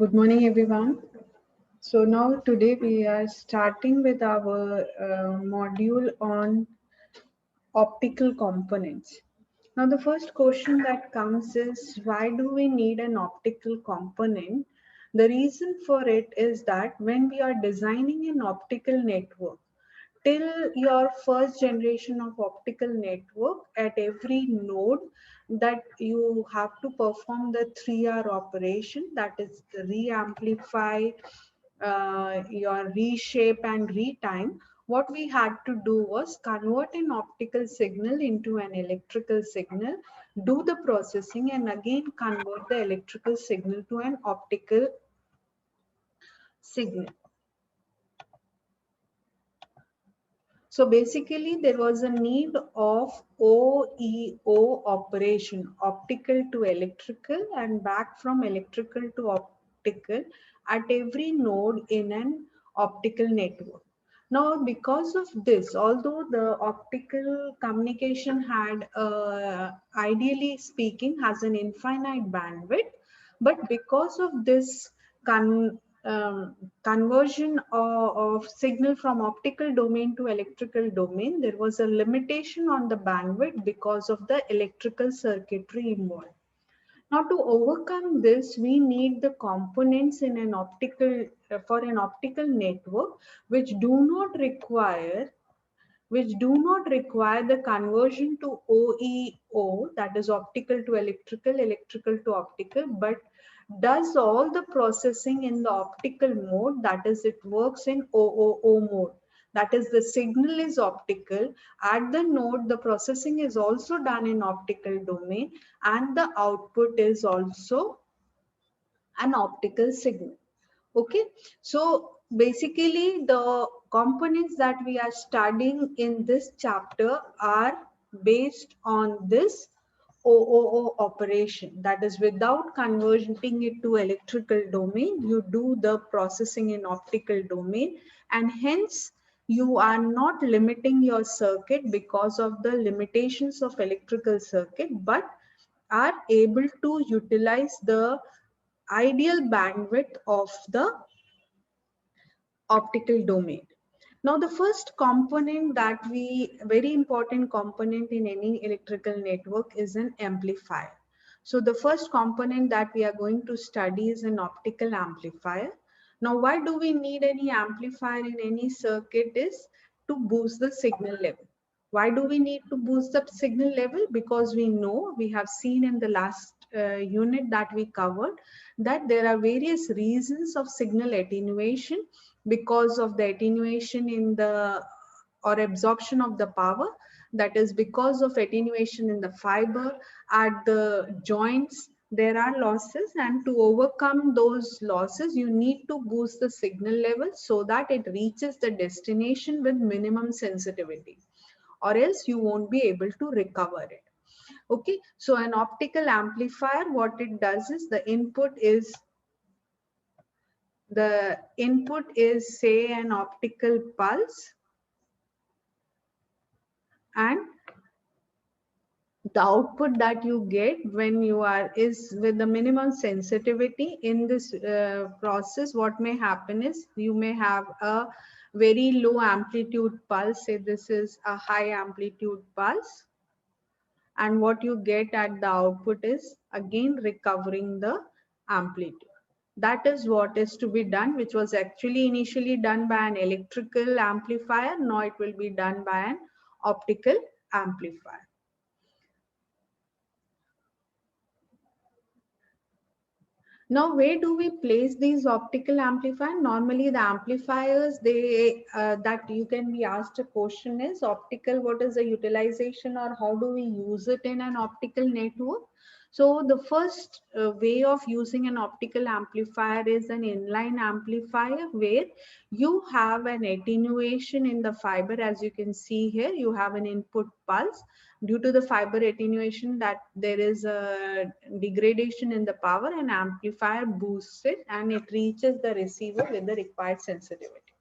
Good morning, everyone. So now today we are starting with our module on optical components. Now the first question that comes is, why do we need an optical component? The reason for it is that when we are designing an optical network, till your first generation of optical network, at every node that you have to perform the 3R operation, that is the re-amplify, your reshape and retime. What we had to do was convert an optical signal into an electrical signal, do the processing, and again convert the electrical signal to an optical signal. So basically, there was a need of OEO operation, optical to electrical and back from electrical to optical at every node in an optical network. Now, because of this, although the optical communication had, ideally speaking, has an infinite bandwidth, but because of this conversion of signal from optical domain to electrical domain, there was a limitation on the bandwidth because of the electrical circuitry involved. Now, to overcome this, we need the components in an optical for an optical network which do not require the conversion to OEO, that is optical to electrical, electrical to optical, but does all the processing in the optical mode, that is it works in OOO mode. That is, the signal is optical. At the node, the processing is also done in optical domain and the output is also an optical signal. Okay, so basically the components that we are studying in this chapter are based on this OOO operation. That is, without converting it to electrical domain, you do the processing in optical domain, and hence you are not limiting your circuit because of the limitations of electrical circuit, but are able to utilize the ideal bandwidth of the optical domain. Now, the first component very important component in any electrical network is an amplifier. So the first component that we are going to study is an optical amplifier. Now, why do we need any amplifier in any circuit is to boost the signal level. Why do we need to boost the signal level? Because we know, we have seen in the last unit that we covered, that there are various reasons of signal attenuation because of the attenuation in the or absorption of the power, that is because of attenuation in the fiber. At the joints there are losses, and to overcome those losses you need to boost the signal level so that it reaches the destination with minimum sensitivity, or else you won't be able to recover it. Okay, so an optical amplifier, what it does is the input is say an optical pulse, and the output that you get when you are is with the minimum sensitivity. In this process, what may happen is you may have a very low amplitude pulse, say this is a high amplitude pulse, and what you get at the output is again recovering the amplitude. That is what is to be done, which was actually initially done by an electrical amplifier. Now it will be done by an optical amplifier. Now, where do we place these optical amplifiers? Normally, the amplifiers that you can be asked a question is optical. What is the utilization, or how do we use it in an optical network? So, the first way of using an optical amplifier is an inline amplifier, where you have an attenuation in the fiber. As you can see here, you have an input pulse. Due to the fiber attenuation, that there is a degradation in the power, and amplifier boosts it and it reaches the receiver with the required sensitivity.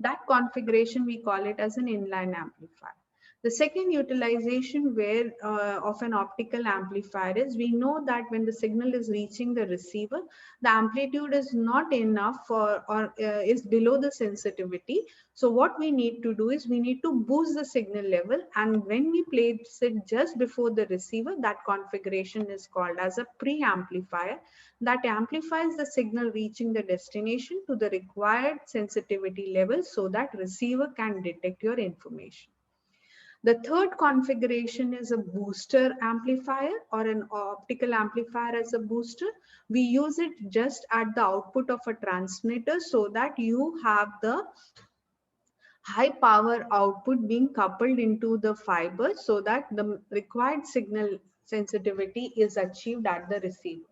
That configuration we call it as an inline amplifier. The second utilization where of an optical amplifier is, we know that when the signal is reaching the receiver, the amplitude is not enough for, or is below the sensitivity. So what we need to do is we need to boost the signal level, and when we place it just before the receiver, that configuration is called as a preamplifier that amplifies the signal reaching the destination to the required sensitivity level so that receiver can detect your information. The third configuration is a booster amplifier or an optical amplifier as a booster. We use it just at the output of a transmitter so that you have the high power output being coupled into the fiber so that the required signal sensitivity is achieved at the receiver.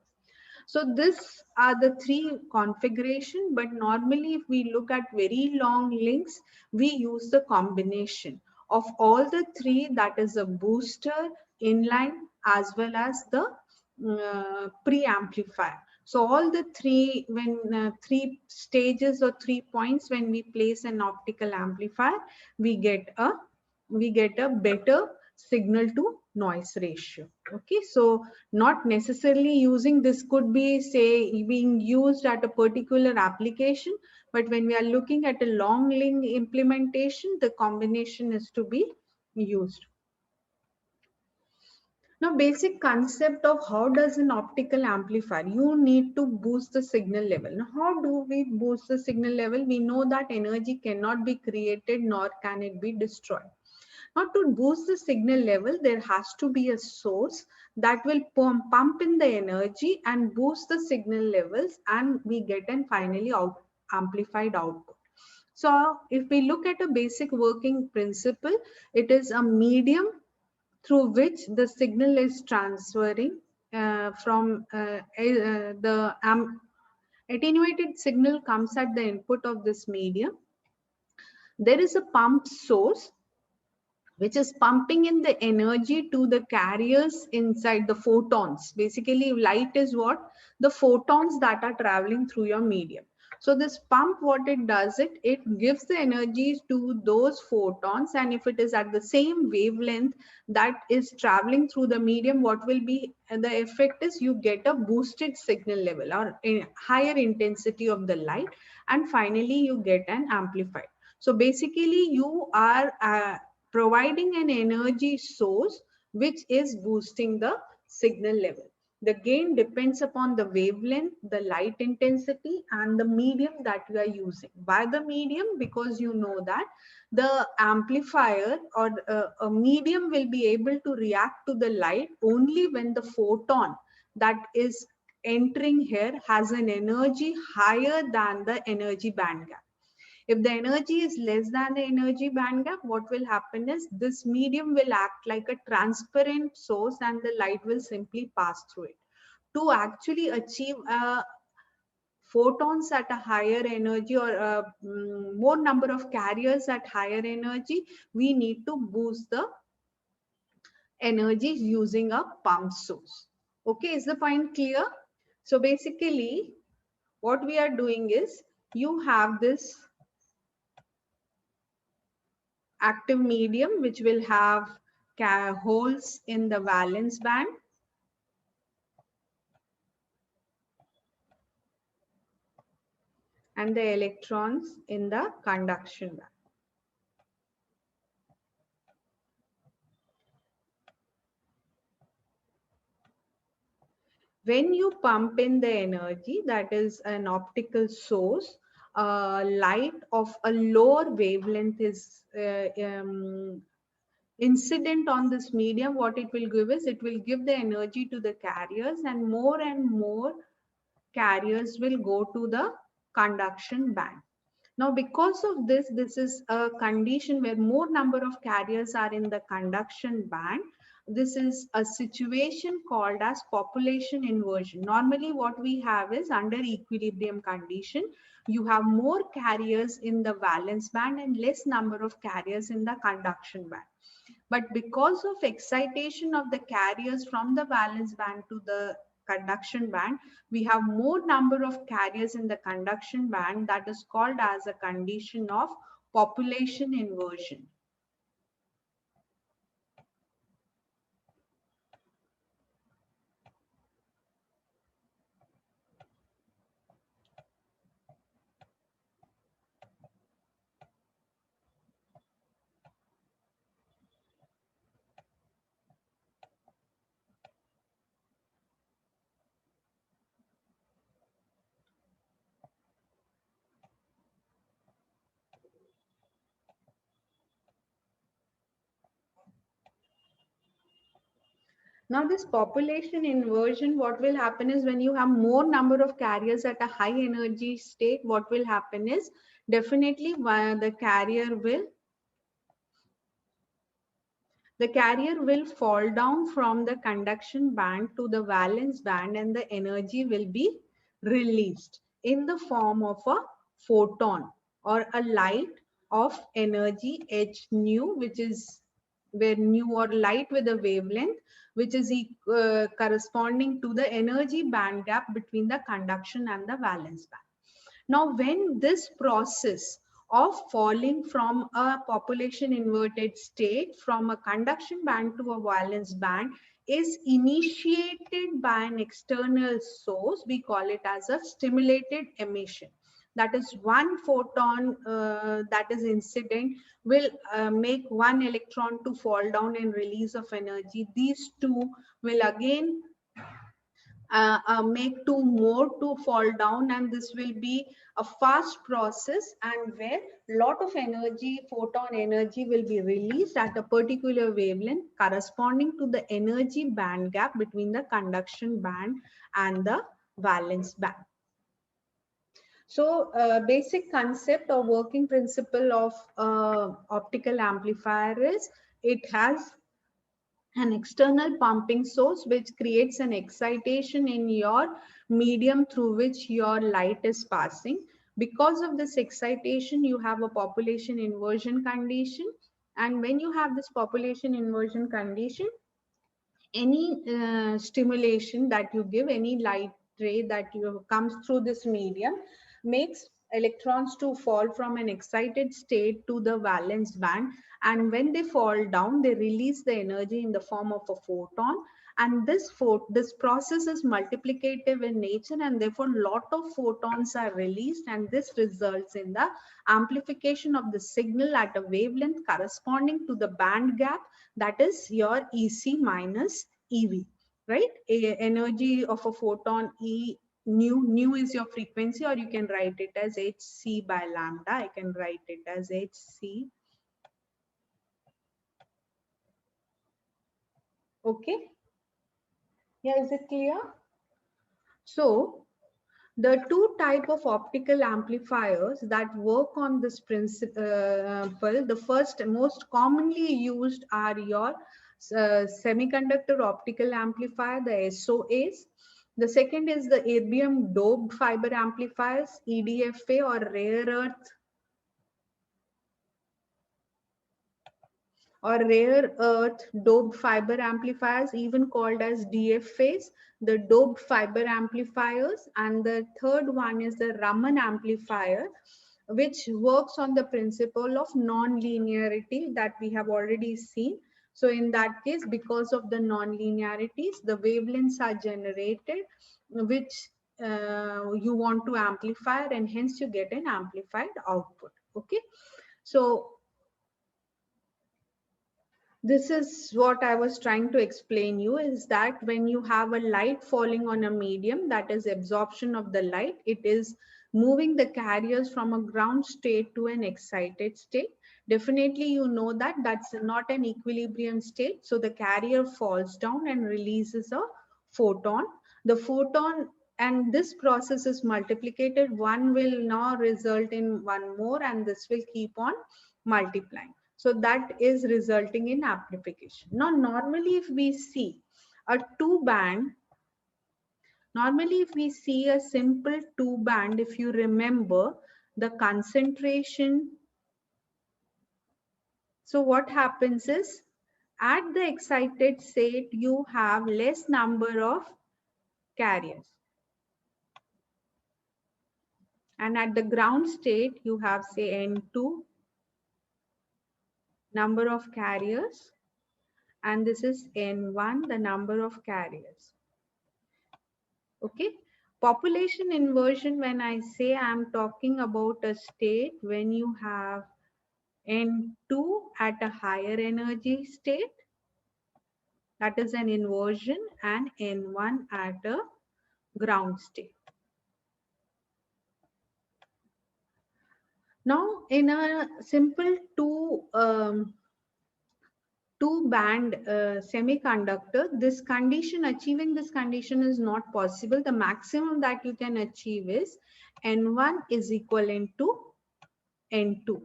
So these are the three configuration, but normally if we look at very long links, we use the combination of all the three, that is a booster, inline, as well as the preamplifier. So all the three, when three stages or 3 points, when we place an optical amplifier, we get a better signal to noise ratio. Okay, so not necessarily using this could be, say, being used at a particular application, but when we are looking at a long link implementation, the combination is to be used. Now, basic concept of how does an optical amplifier, you need to boost the signal level. Now, how do we boost the signal level? We know that energy cannot be created nor can it be destroyed. Now, to boost the signal level, there has to be a source that will pump in the energy and boost the signal levels, and we get an finally amplified output. So if we look at a basic working principle, it is a medium through which the signal is transferring from the attenuated signal comes at the input of this medium. There is a pump source which is pumping in the energy to the carriers inside the photons. Basically, light is what? The photons that are traveling through your medium. So this pump, what it does, it gives the energy to those photons, and if it is at the same wavelength that is traveling through the medium, what will be the effect is you get a boosted signal level or a higher intensity of the light, and finally you get an amplified. So basically you are providing an energy source which is boosting the signal level. The gain depends upon the wavelength, the light intensity, and the medium that we are using. Why the medium? Because you know that the amplifier or a medium will be able to react to the light only when the photon that is entering here has an energy higher than the energy band gap. If the energy is less than the energy band gap, what will happen is this medium will act like a transparent source and the light will simply pass through it. To actually achieve photons at a higher energy or more number of carriers at higher energy, we need to boost the energy using a pump source. Okay, is the point clear? So basically, what we are doing is you have this active medium which will have holes in the valence band, and the electrons in the conduction band. When you pump in the energy, that is an optical source, light of a lower wavelength is incident on this medium. What it will give is it will give the energy to the carriers, and more carriers will go to the conduction band. Now, because of this, this is a condition where more number of carriers are in the conduction band. This is a situation called as population inversion. Normally, what we have is under equilibrium condition, you have more carriers in the valence band and less number of carriers in the conduction band. But because of excitation of the carriers from the valence band to the conduction band, we have more number of carriers in the conduction band. That is called as a condition of population inversion. Now this population inversion, what will happen is when you have more number of carriers at a high energy state, what will happen is definitely the carrier will fall down from the conduction band to the valence band, and the energy will be released in the form of a photon or a light of energy h nu, which is where nu or light with a wavelength which is corresponding to the energy band gap between the conduction and the valence band. Now, when this process of falling from a population inverted state from a conduction band to a valence band is initiated by an external source, we call it as a stimulated emission. That is, one photon that is incident will make one electron to fall down and release of energy. These two will again make two more to fall down, and this will be a fast process, and where lot of energy, photon energy, will be released at a particular wavelength corresponding to the energy band gap between the conduction band and the valence band. So basic concept or working principle of optical amplifier is it has an external pumping source which creates an excitation in your medium through which your light is passing. Because of this excitation, you have a population inversion condition. And when you have this population inversion condition, any stimulation that you give, any light ray that you comes through this medium makes electrons to fall from an excited state to the valence band, and when they fall down they release the energy in the form of a photon, and this process is multiplicative in nature, and therefore lot of photons are released, and this results in the amplification of the signal at a wavelength corresponding to the band gap, that is your EC minus EV, right? Energy of a photon E nu is your frequency, or you can write it as hc by lambda. I can write it as hc. Okay, yeah, is it clear? So the two type of optical amplifiers that work on this principle, the first most commonly used are your semiconductor optical amplifier, the SOAs. The second is the erbium doped fiber amplifiers, EDFA, or rare earth doped fiber amplifiers, even called as DFAs, the doped fiber amplifiers. And the third one is the Raman amplifier, which works on the principle of non-linearity that we have already seen. So in that case, because of the non-linearities, the wavelengths are generated, which you want to amplify, and hence you get an amplified output. Okay. So this is what I was trying to explain you, is that when you have a light falling on a medium, that is absorption of the light, it is moving the carriers from a ground state to an excited state. Definitely you know that that's not an equilibrium state. So the carrier falls down and releases a photon. The photon, and this process is multiplicated. One will now result in one more, and this will keep on multiplying. So that is resulting in amplification. Now, normally if we see a a simple two band, if you remember the concentration, so what happens is at the excited state, you have less number of carriers. And at the ground state, you have say N2 number of carriers, and this is N1, the number of carriers. Okay. Population inversion, when I say I'm talking about a state when you have N2 at a higher energy state, that is an inversion, and N1 at a ground state. Now, in a simple two two band semiconductor, this condition, achieving this condition is not possible. The maximum that you can achieve is N1 is equivalent to N2.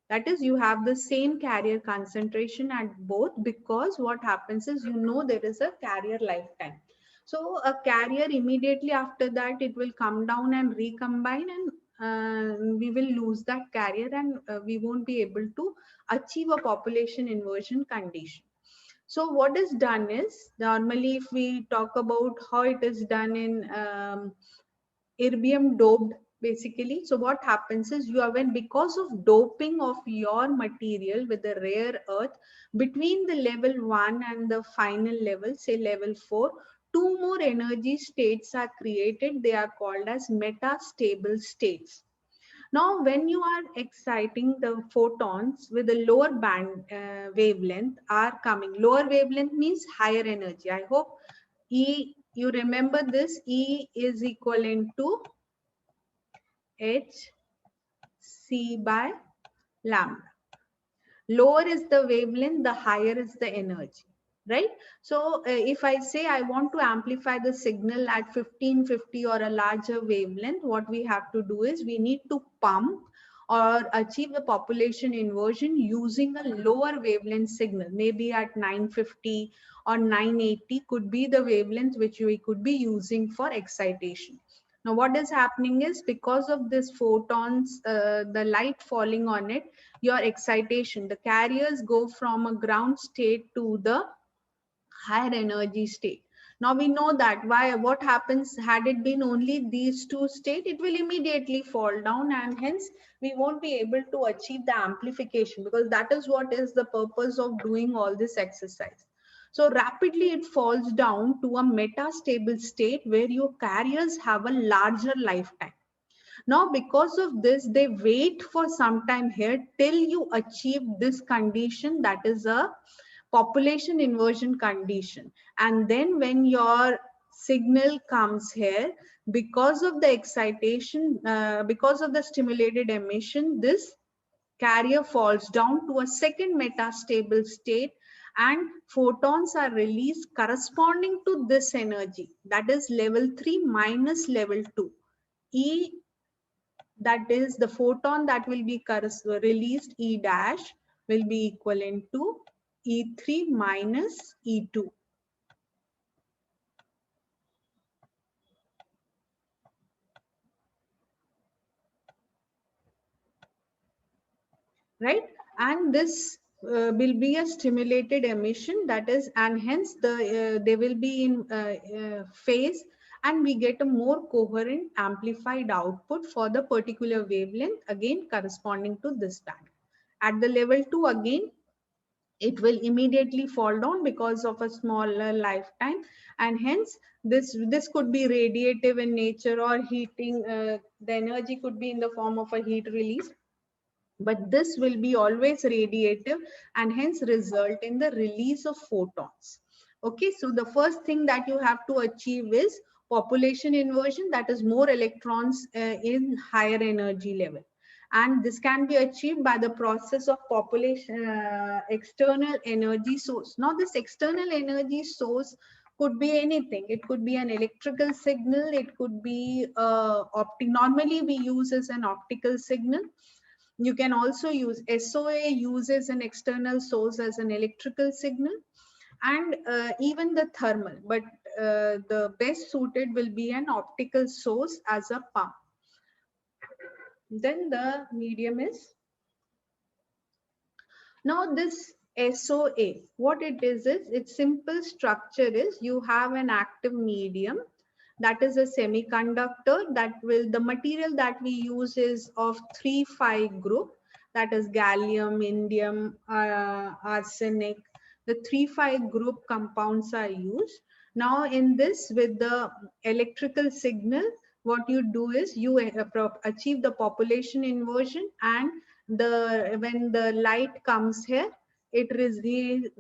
That is, you have the same carrier concentration at both, because what happens is, there is a carrier lifetime. So a carrier, immediately after that, it will come down and recombine, and we will lose that carrier, and we won't be able to achieve a population inversion condition. So what is done is, normally if we talk about how it is done in erbium doped, basically. So what happens is, you are, when, because of doping of your material with the rare earth, between the level 1 and the final level, say level 4, two more energy states are created. They are called as metastable states. Now, when you are exciting the photons with a lower band wavelength are coming. Lower wavelength means higher energy. I hope you remember this. E is equivalent to h c by lambda. Lower is the wavelength, the higher is the energy, right? So if I say I want to amplify the signal at 1550 or a larger wavelength, what we have to do is, we need to pump or achieve the population inversion using a lower wavelength signal, maybe at 950 or 980 could be the wavelength which we could be using for excitation. Now what is happening is, because of this photons, the light falling on it, your excitation, the carriers go from a ground state to the higher energy state. Now we know that what happens, had it been only these two states, it will immediately fall down, and hence we won't be able to achieve the amplification, because that is what is the purpose of doing all this exercise. So rapidly it falls down to a metastable state where your carriers have a larger lifetime. Now, because of this, they wait for some time here till you achieve this condition, that is a population inversion condition. And then when your signal comes here, because of the excitation, because of the stimulated emission, this carrier falls down to a second metastable state, and photons are released corresponding to this energy, that is level 3 minus level 2. E, that is the photon that will be released, E dash, will be equivalent to E3 minus E2. Right? And this will be a stimulated emission, that is, and hence they will be in phase, and we get a more coherent amplified output for the particular wavelength, again corresponding to this band. At the level 2, again it will immediately fall down because of a smaller lifetime, and hence this could be radiative in nature or heating. The energy could be in the form of a heat release, but this will be always radiative, and hence result in the release of photons. Okay, so the first thing that you have to achieve is population inversion, that is more electrons in higher energy level. And this can be achieved by the process of population external energy source. Now this external energy source could be anything. It could be an electrical signal, it could be normally we use as an optical signal. You can also use SOA, uses an external source as an electrical signal, and even the thermal, but the best suited will be an optical source as a pump. Then the medium is, now this SOA, what it is its simple structure is, you have an active medium, that is a semiconductor, that will, the material that we use is of 3,5 group, that is gallium, indium, arsenic. The 3,5 group compounds are used. Now in this, with the electrical signal, what you do is you achieve the population inversion, and when the light comes here, it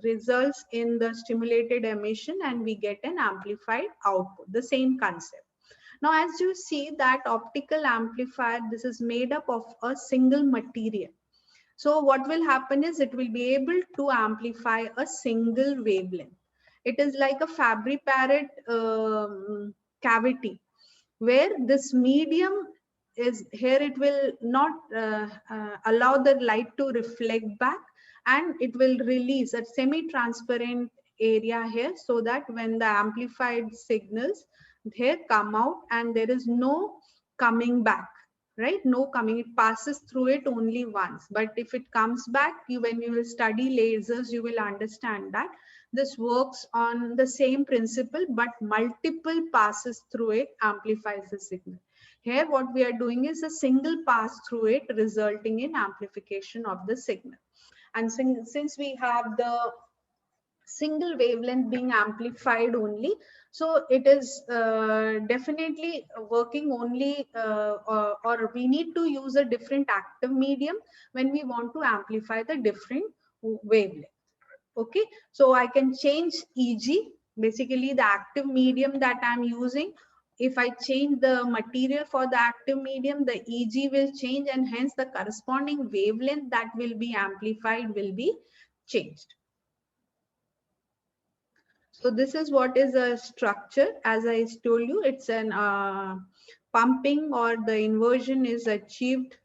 results in the stimulated emission, and we get an amplified output, the same concept. Now as you see that optical amplifier, this is made up of a single material. So what will happen is it will be able to amplify a single wavelength. It is like a Fabry-Perot cavity, where this medium is here. It will not allow the light to reflect back, and it will release a semi-transparent area here, so that when the amplified signals here come out and there is no coming back, right? No coming, it passes through it only once. But if it comes back, when you will study lasers, you will understand that this works on the same principle, but multiple passes through it amplifies the signal. Here what we are doing is a single pass through it, resulting in amplification of the signal. And since we have the single wavelength being amplified only, so it is definitely working only, or we need to use a different active medium when we want to amplify the different wavelength. Okay, so I can change EG, basically the active medium that I'm using. If I change the material for the active medium, the EG will change, and hence the corresponding wavelength that will be amplified will be changed. So this is what is a structure. As I told you, it's an pumping, or the inversion is achieved.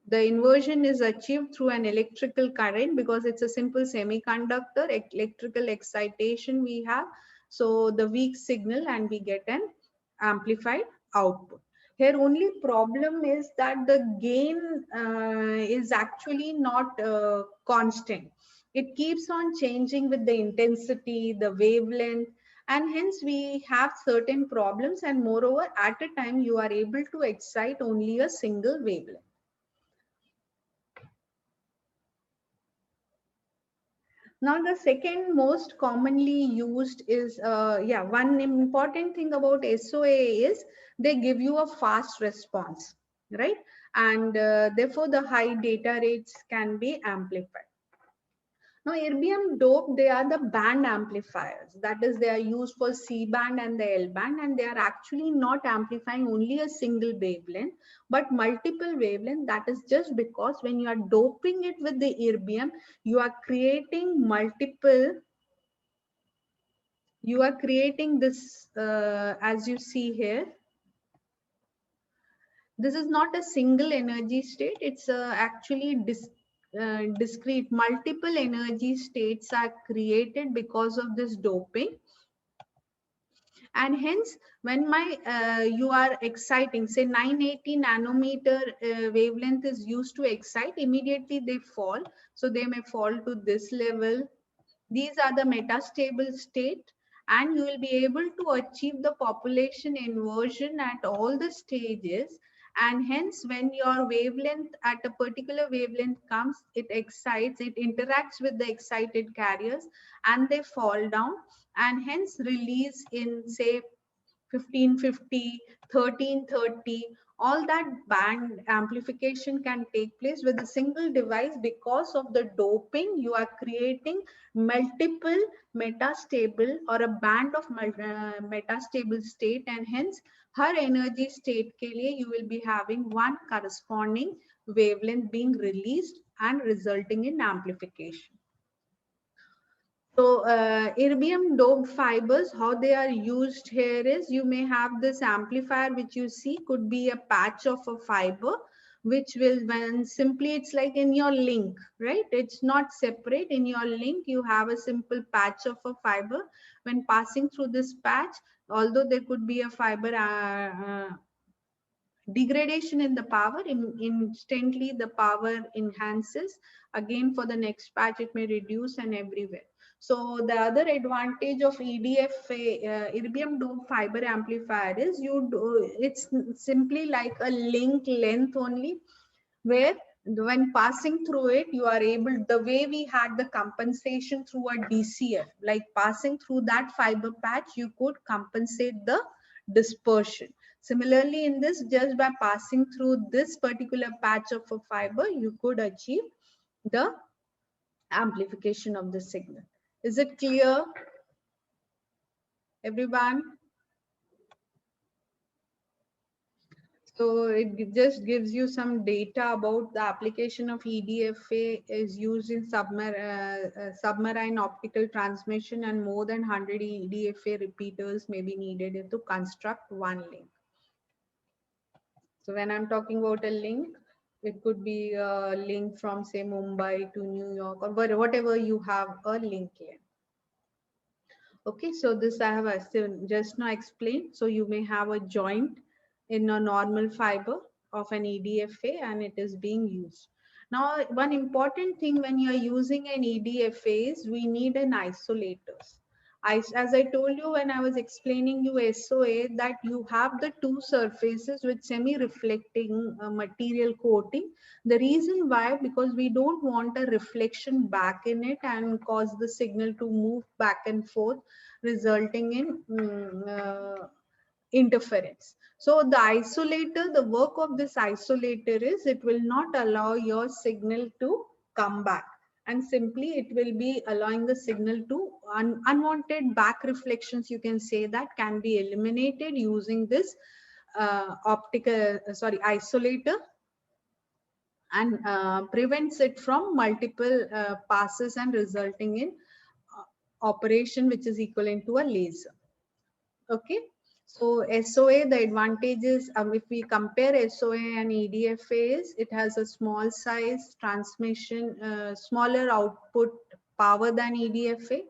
The inversion is achieved through an electrical current, because it's a simple semiconductor, electrical excitation we have. So the weak signal, and we get an amplified output. Here only problem is that the gain is actually not constant. It keeps on changing with the intensity, the wavelength, and hence we have certain problems. And moreover, at a time you are able to excite only a single wavelength. Now, the second most commonly used is, one important thing about SOA is they give you a fast response, right? And therefore, the high data rates can be amplified. Now, erbium dope, they are the band amplifiers. That is, they are used for C band and the L band, and they are actually not amplifying only a single wavelength, but multiple wavelength. That is just because when you are doping it with the erbium, you are creating multiple, you are creating this, as you see here. This is not a single energy state. It's actually discrete. Multiple energy states are created because of this doping. And hence, when you are exciting, say 980 nanometer wavelength is used to excite, immediately they fall. So they may fall to this level. These are the metastable state, and you will be able to achieve the population inversion at all the stages. And hence, when your wavelength at a particular wavelength comes, it excites, it interacts with the excited carriers, and they fall down, and hence release in, say, 1550, 1330, all that band amplification can take place with a single device. Because of the doping, you are creating multiple metastable, or a band of metastable state, and hence her energy state ke liye you will be having one corresponding wavelength being released and resulting in amplification. So erbium doped fibers, how they are used here is, you may have this amplifier which you see could be a patch of a fiber, which will, when simply, it's like in your link, right? It's not separate. In your link, you have a simple patch of a fiber. When passing through this patch, although there could be a fiber degradation in the power, instantly the power enhances. Again, for the next patch, it may reduce, and everywhere. So the other advantage of EDF, erbium doped fiber amplifier, is it's simply like a link length only, where when passing through it, you are able, the way we had the compensation through a DCF, like passing through that fiber patch, you could compensate the dispersion. Similarly, in this, just by passing through this particular patch of a fiber, you could achieve the amplification of the signal. Is it clear, everyone? So it just gives you some data about the application of EDFA is used in submarine optical transmission, and more than 100 EDFA repeaters may be needed to construct one link. So when I'm talking about a link, it could be a link from say Mumbai to New York or whatever you have a link in. Okay, so this I have just now explained. So you may have a joint in a normal fiber of an EDFA and it is being used. Now, one important thing when you are using an EDFA is we need an isolators. As I told you when I was explaining you SOA, that you have the two surfaces with semi-reflecting material coating. The reason why, because we don't want a reflection back in it and cause the signal to move back and forth, resulting in interference. So the isolator, the work of this isolator is it will not allow your signal to come back, and simply it will be allowing the signal to unwanted back reflections, you can say, that can be eliminated using this isolator, and prevents it from multiple passes and resulting in operation which is equivalent to a laser. Okay, so SOA, the advantages, if we compare SOA and EDFA, is it has a small size, transmission, smaller output power than EDFA,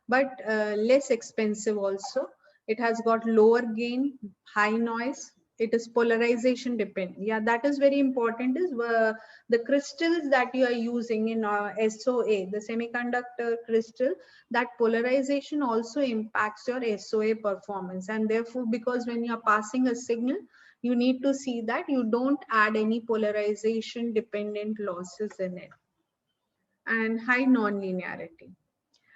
but less expensive also. It has got lower gain, high noise. It is polarization dependent. Yeah, that is very important. Is the crystals that you are using in SOA, the semiconductor crystal, that polarization also impacts your SOA performance. And therefore, because when you are passing a signal, you need to see that you don't add any polarization dependent losses in it. And high nonlinearity.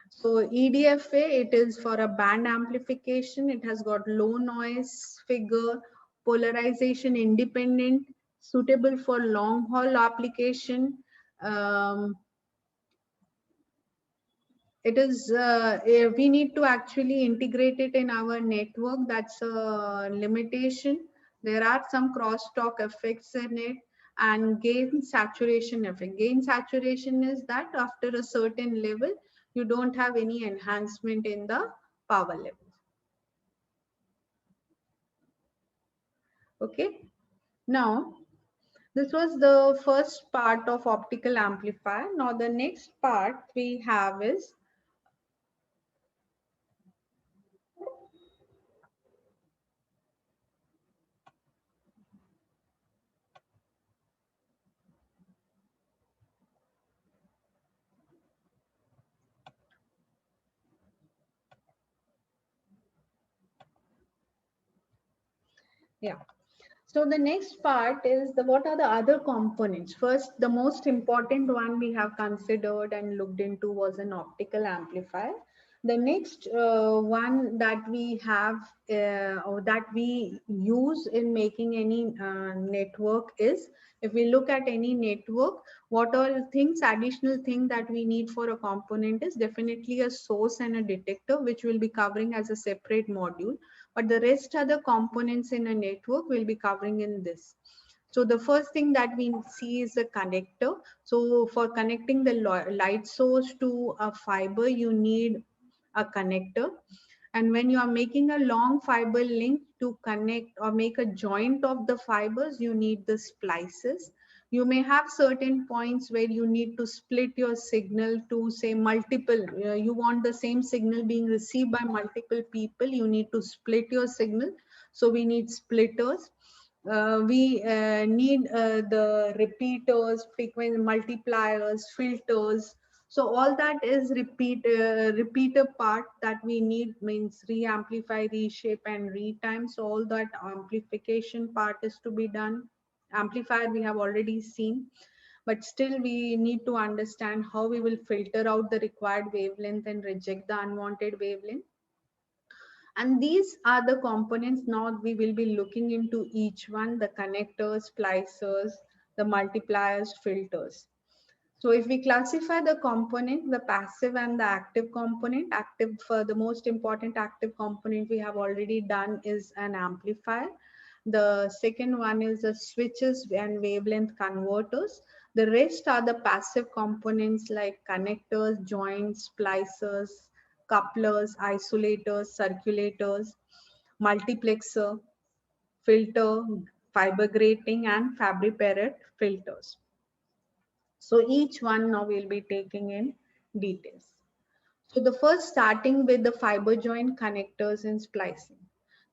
So EDFA, it is for a band amplification. It has got low noise figure, polarization independent, suitable for long haul application. It is, we need to actually integrate it in our network. That's a limitation. There are some crosstalk effects in it, and gain saturation effect. Gain saturation is that after a certain level, you don't have any enhancement in the power level. Okay. Now, this was the first part of optical amplifier. Now, the next part we have is yeah. So the next part is what are the other components? First, the most important one we have considered and looked into was an optical amplifier. The next one that we have or that we use in making any network is, if we look at any network, what all things, additional thing that we need for a component is definitely a source and a detector, which will be covering as a separate module. But the rest other components in a network will be covering in this. So the first thing that we see is a connector. So for connecting the light source to a fiber, you need a connector. And when you are making a long fiber link to connect or make a joint of the fibers, you need the splices. You may have certain points where you need to split your signal to say multiple, you want the same signal being received by multiple people, you need to split your signal. So we need splitters. We need the repeaters, frequent multipliers, filters. So all that is repeater part that we need, means re-amplify, reshape and retime. So all that amplification part is to be done. Amplifier we have already seen, but still we need to understand how we will filter out the required wavelength and reject the unwanted wavelength. And these are the components. Now we will be looking into each one, the connectors, splicers, the multipliers, filters. So if we classify the component, the passive and the active component, active, for the most important active component we have already done is an amplifier. The second one is the switches and wavelength converters. The rest are the passive components like connectors, joints, splicers, couplers, isolators, circulators, multiplexer, filter, fiber grating, and Fabry-Perret filters. So each one now we'll be taking in details. So the first, starting with the fiber joint connectors and splicing.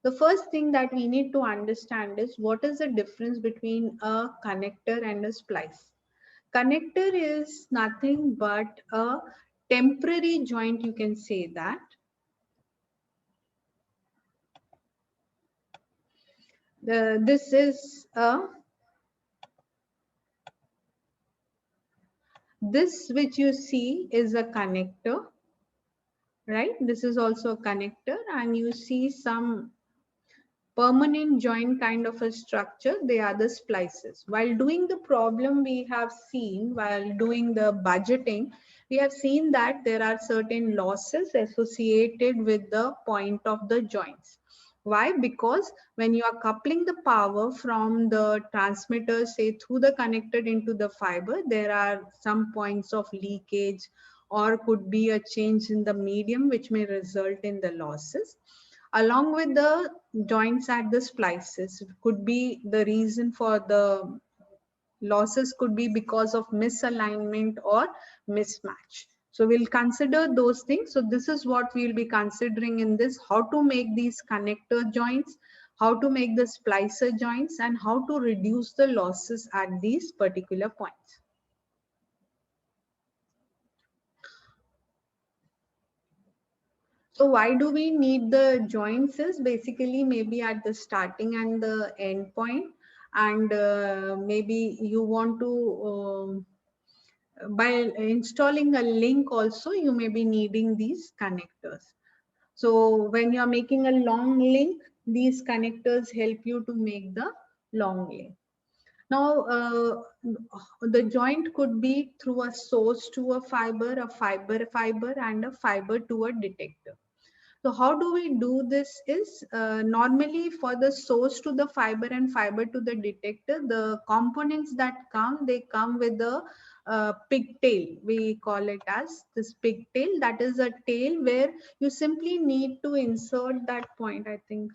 The first thing that we need to understand is what is the difference between a connector and a splice. Connector is nothing but a temporary joint, you can say that. This is a, this which you see is a connector, right? This is also a connector, and you see some permanent joint kind of a structure. They are the splices. While doing the problem, we have seen, while doing the budgeting, we have seen that there are certain losses associated with the point of the joints. Why? Because when you are coupling the power from the transmitter, say through the connector into the fiber, there are some points of leakage or could be a change in the medium which may result in the losses. Along with the joints at the splices could be the reason for the losses, could be because of misalignment or mismatch. So we'll consider those things. So this is what we'll be considering in this: how to make these connector joints, how to make the splicer joints, and how to reduce the losses at these particular points. So why do we need the joints is basically maybe at the starting and the end point, and maybe you want to, by installing a link also, you may be needing these connectors. So when you are making a long link, these connectors help you to make the long link. Now, the joint could be through a source to a fiber, and a fiber to a detector. So how do we do this is, normally for the source to the fiber and fiber to the detector, the components that come, they come with the pigtail. We call it as this pigtail. That is a tail where you simply need to insert that point, I think.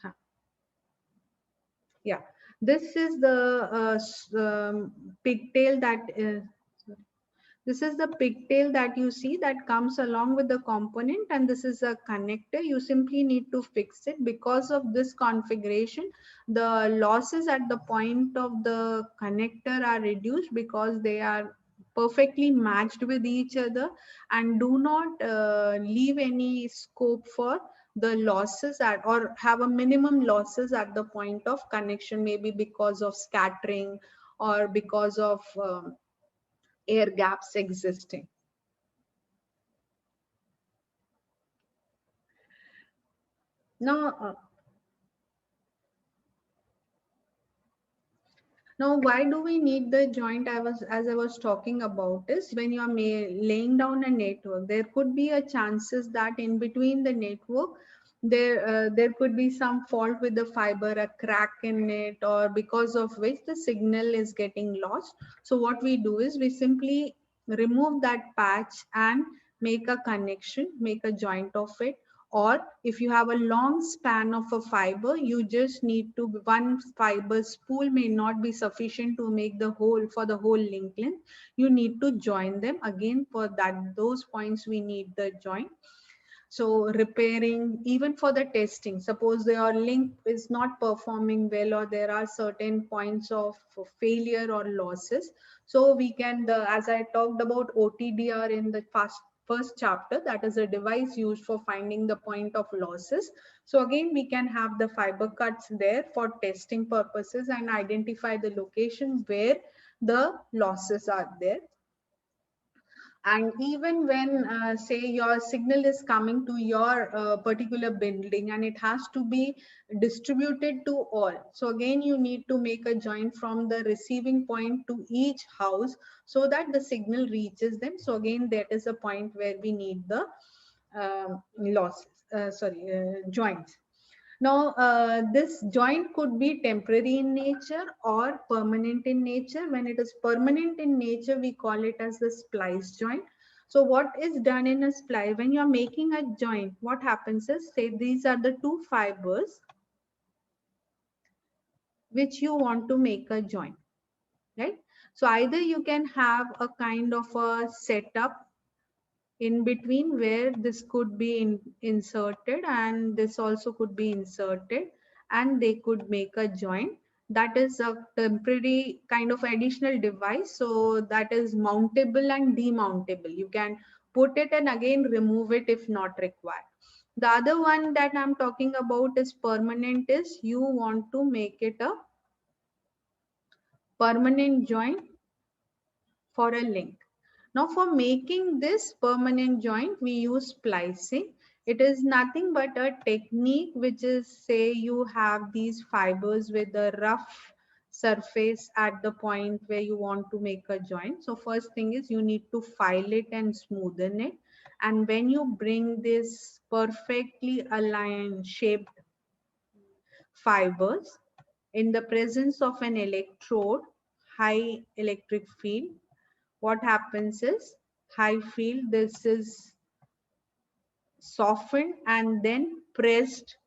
Yeah, this is the pigtail that is. This is the pigtail that you see that comes along with the component, and this is a connector. You simply need to fix it. Because of this configuration, the losses at the point of the connector are reduced because they are perfectly matched with each other and do not leave any scope for the losses at, or have a minimum losses at the point of connection, maybe because of scattering or because of air gaps existing. Now, now why do we need the joint? As I was talking about is, when you are laying down a network, there could be a chances that in between the network, there could be some fault with the fiber, a crack in it, or because of which the signal is getting lost. So what we do is we simply remove that patch and make a connection, make a joint of it. Or if you have a long span of a fiber, you just need to, one fiber spool may not be sufficient to make the whole, for the whole link length. You need to join them again. For that, those points we need the joint. So repairing, even for the testing, suppose your link is not performing well, or there are certain points of failure or losses. So we can, as I talked about OTDR in the first chapter, that is a device used for finding the point of losses. So again, we can have the fiber cuts there for testing purposes and identify the location where the losses are there. And even when say your signal is coming to your particular building and it has to be distributed to all, so again you need to make a joint from the receiving point to each house so that the signal reaches them. So again, that is a point where we need the losses, joints. Now, this joint could be temporary in nature or permanent in nature. When it is permanent in nature, we call it as the splice joint. So what is done in a splice, when you're making a joint, what happens is, say these are the two fibers which you want to make a joint, right? So either you can have a kind of a setup in between where this could be inserted and this also could be inserted, and they could make a joint. That is a temporary kind of additional device, so that is mountable and demountable. You can put it and again remove it if not required. The other one that I'm talking about is permanent, is you want to make it a permanent joint for a link. Now for making this permanent joint, we use splicing. It is nothing but a technique which is, say you have these fibers with a rough surface at the point where you want to make a joint. So first thing is you need to file it and smoothen it. And when you bring this perfectly aligned shaped fibers in the presence of an electrode, high electric field, what happens is high field, this is softened and then pressed.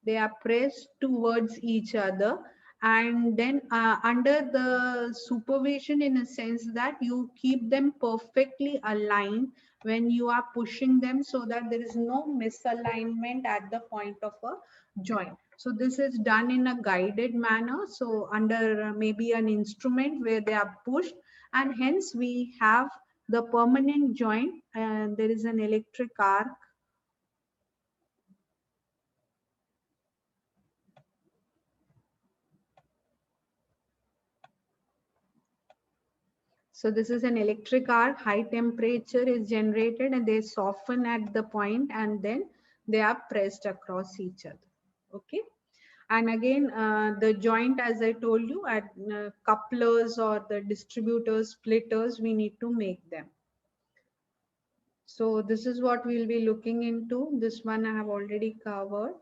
They are pressed towards each other, and then under the supervision, in a sense that you keep them perfectly aligned when you are pushing them, so that there is no misalignment at the point of a joint. So this is done in a guided manner, so under maybe an instrument where they are pushed, and hence we have the permanent joint, and there is an electric arc. So this is an electric arc, high temperature is generated and they soften at the point and then they are pressed across each other. Okay. And again, the joint, as I told you, at couplers or the distributors, splitters, we need to make them. So this is what we'll be looking into. This one I have already covered.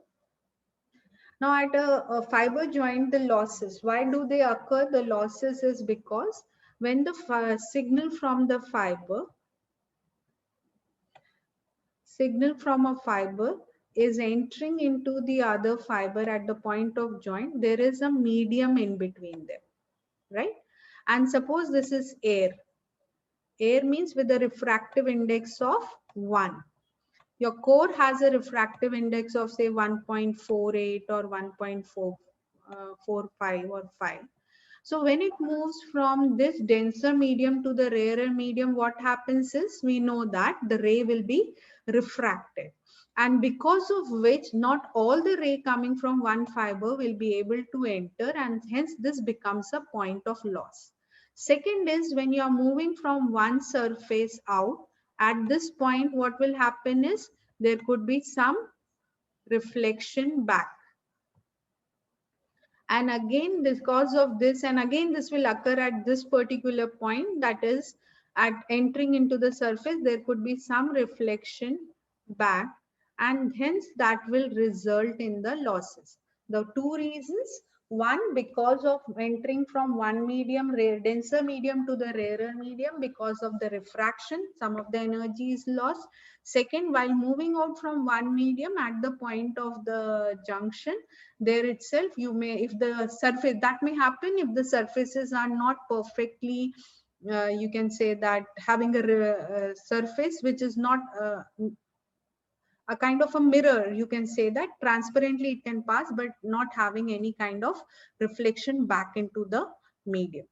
Now at a fiber joint, the losses, why do they occur? The losses is because when the signal from a fiber is entering into the other fiber at the point of joint, there is a medium in between them, right? And suppose this is air. Air means with a refractive index of 1. Your core has a refractive index of say 1.48 or 1.45 or 5. So when it moves from this denser medium to the rarer medium, what happens is, we know that the ray will be refracted. And because of which not all the ray coming from one fiber will be able to enter, and hence this becomes a point of loss. Second is, when you are moving from one surface out, at this point what will happen is there could be some reflection back. And again, because of this, and again this will occur at this particular point, that is at entering into the surface, there could be some reflection back, and hence that will result in the losses. The two reasons: one, because of entering from one medium, denser medium, to the rarer medium, because of the refraction, some of the energy is lost. Second, while moving out from one medium, at the point of the junction, there itself, you may, if the surface, that may happen if the surfaces are not perfectly, you can say that having a surface which is not a kind of a mirror, you can say that transparently it can pass, but not having any kind of reflection back into the medium.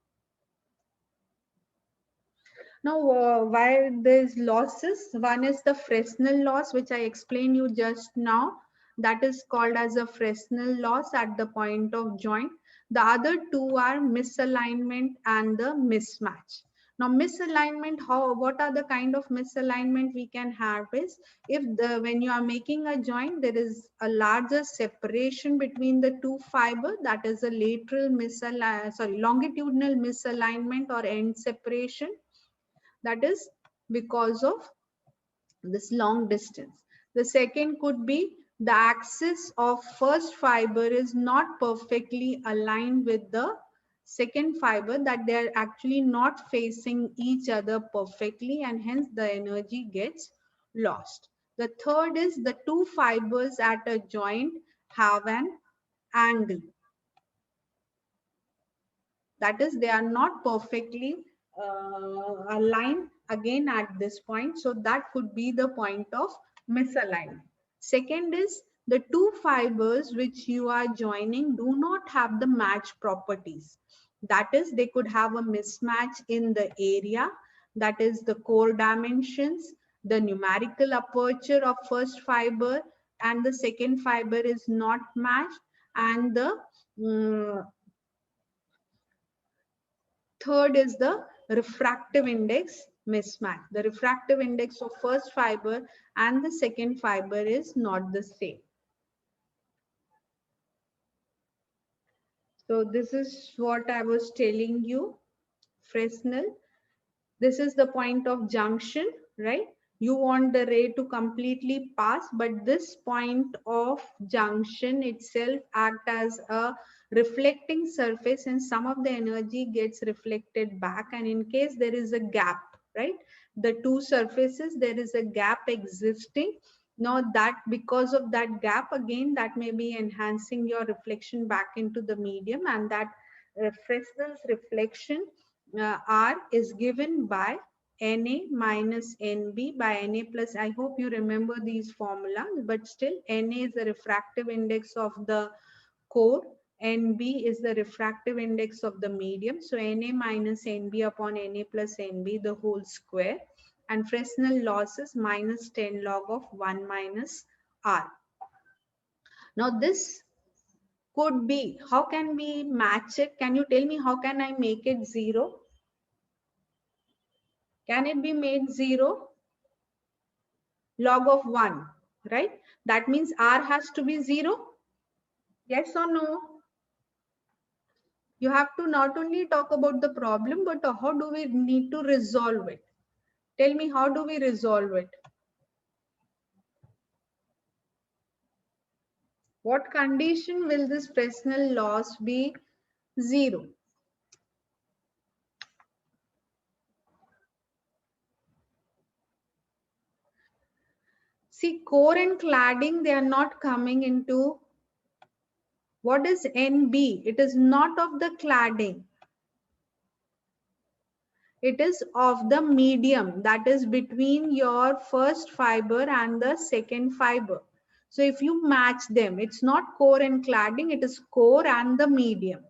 Now, why there's losses? One is the Fresnel loss, which I explained you just now. That is called as a Fresnel loss at the point of joint. The other two are misalignment and the mismatch. Now, misalignment, what are the kind of misalignment we can have is, if when you are making a joint, there is a larger separation between the two fiber, that is a longitudinal misalignment or end separation. That is because of this long distance. The second could be the axis of first fiber is not perfectly aligned with the second fiber, that they are actually not facing each other perfectly, and hence the energy gets lost. The third is the two fibers at a joint have an angle. That is, they are not perfectly aligned again at this point. So that could be the point of misalignment. Second is the two fibers which you are joining do not have the match properties. That is, they could have a mismatch in the area, that is the core dimensions, the numerical aperture of first fiber and the second fiber is not matched, and the third is the refractive index mismatch. The refractive index of first fiber and the second fiber is not the same. So this is what I was telling you, Fresnel. This is the point of junction, right? You want the ray to completely pass, but this point of junction itself act as a reflecting surface, and some of the energy gets reflected back. And in case there is a gap, right? The two surfaces, there is a gap existing. Now that because of that gap, again, that may be enhancing your reflection back into the medium, and that Fresnel's reflection R is given by Na minus Nb by Na plus. I hope you remember these formulas, but still Na is the refractive index of the core, Nb is the refractive index of the medium. So Na minus Nb upon Na plus Nb the whole square, and Fresnel loss is minus 10 log of 1 minus R. Now this could be, how can we match it? Can you tell me how can I make it 0? Can it be made 0? Log of 1, right? That means R has to be 0. Yes or no? You have to not only talk about the problem, but how do we need to resolve it? Tell me, how do we resolve it? What condition will this Fresnel loss be 0? See, core and cladding, they are not coming into. What is NB? It is not of the cladding. It is of the medium, that is between your first fiber and the second fiber. So if you match them, it's not core and cladding, it is core and the medium.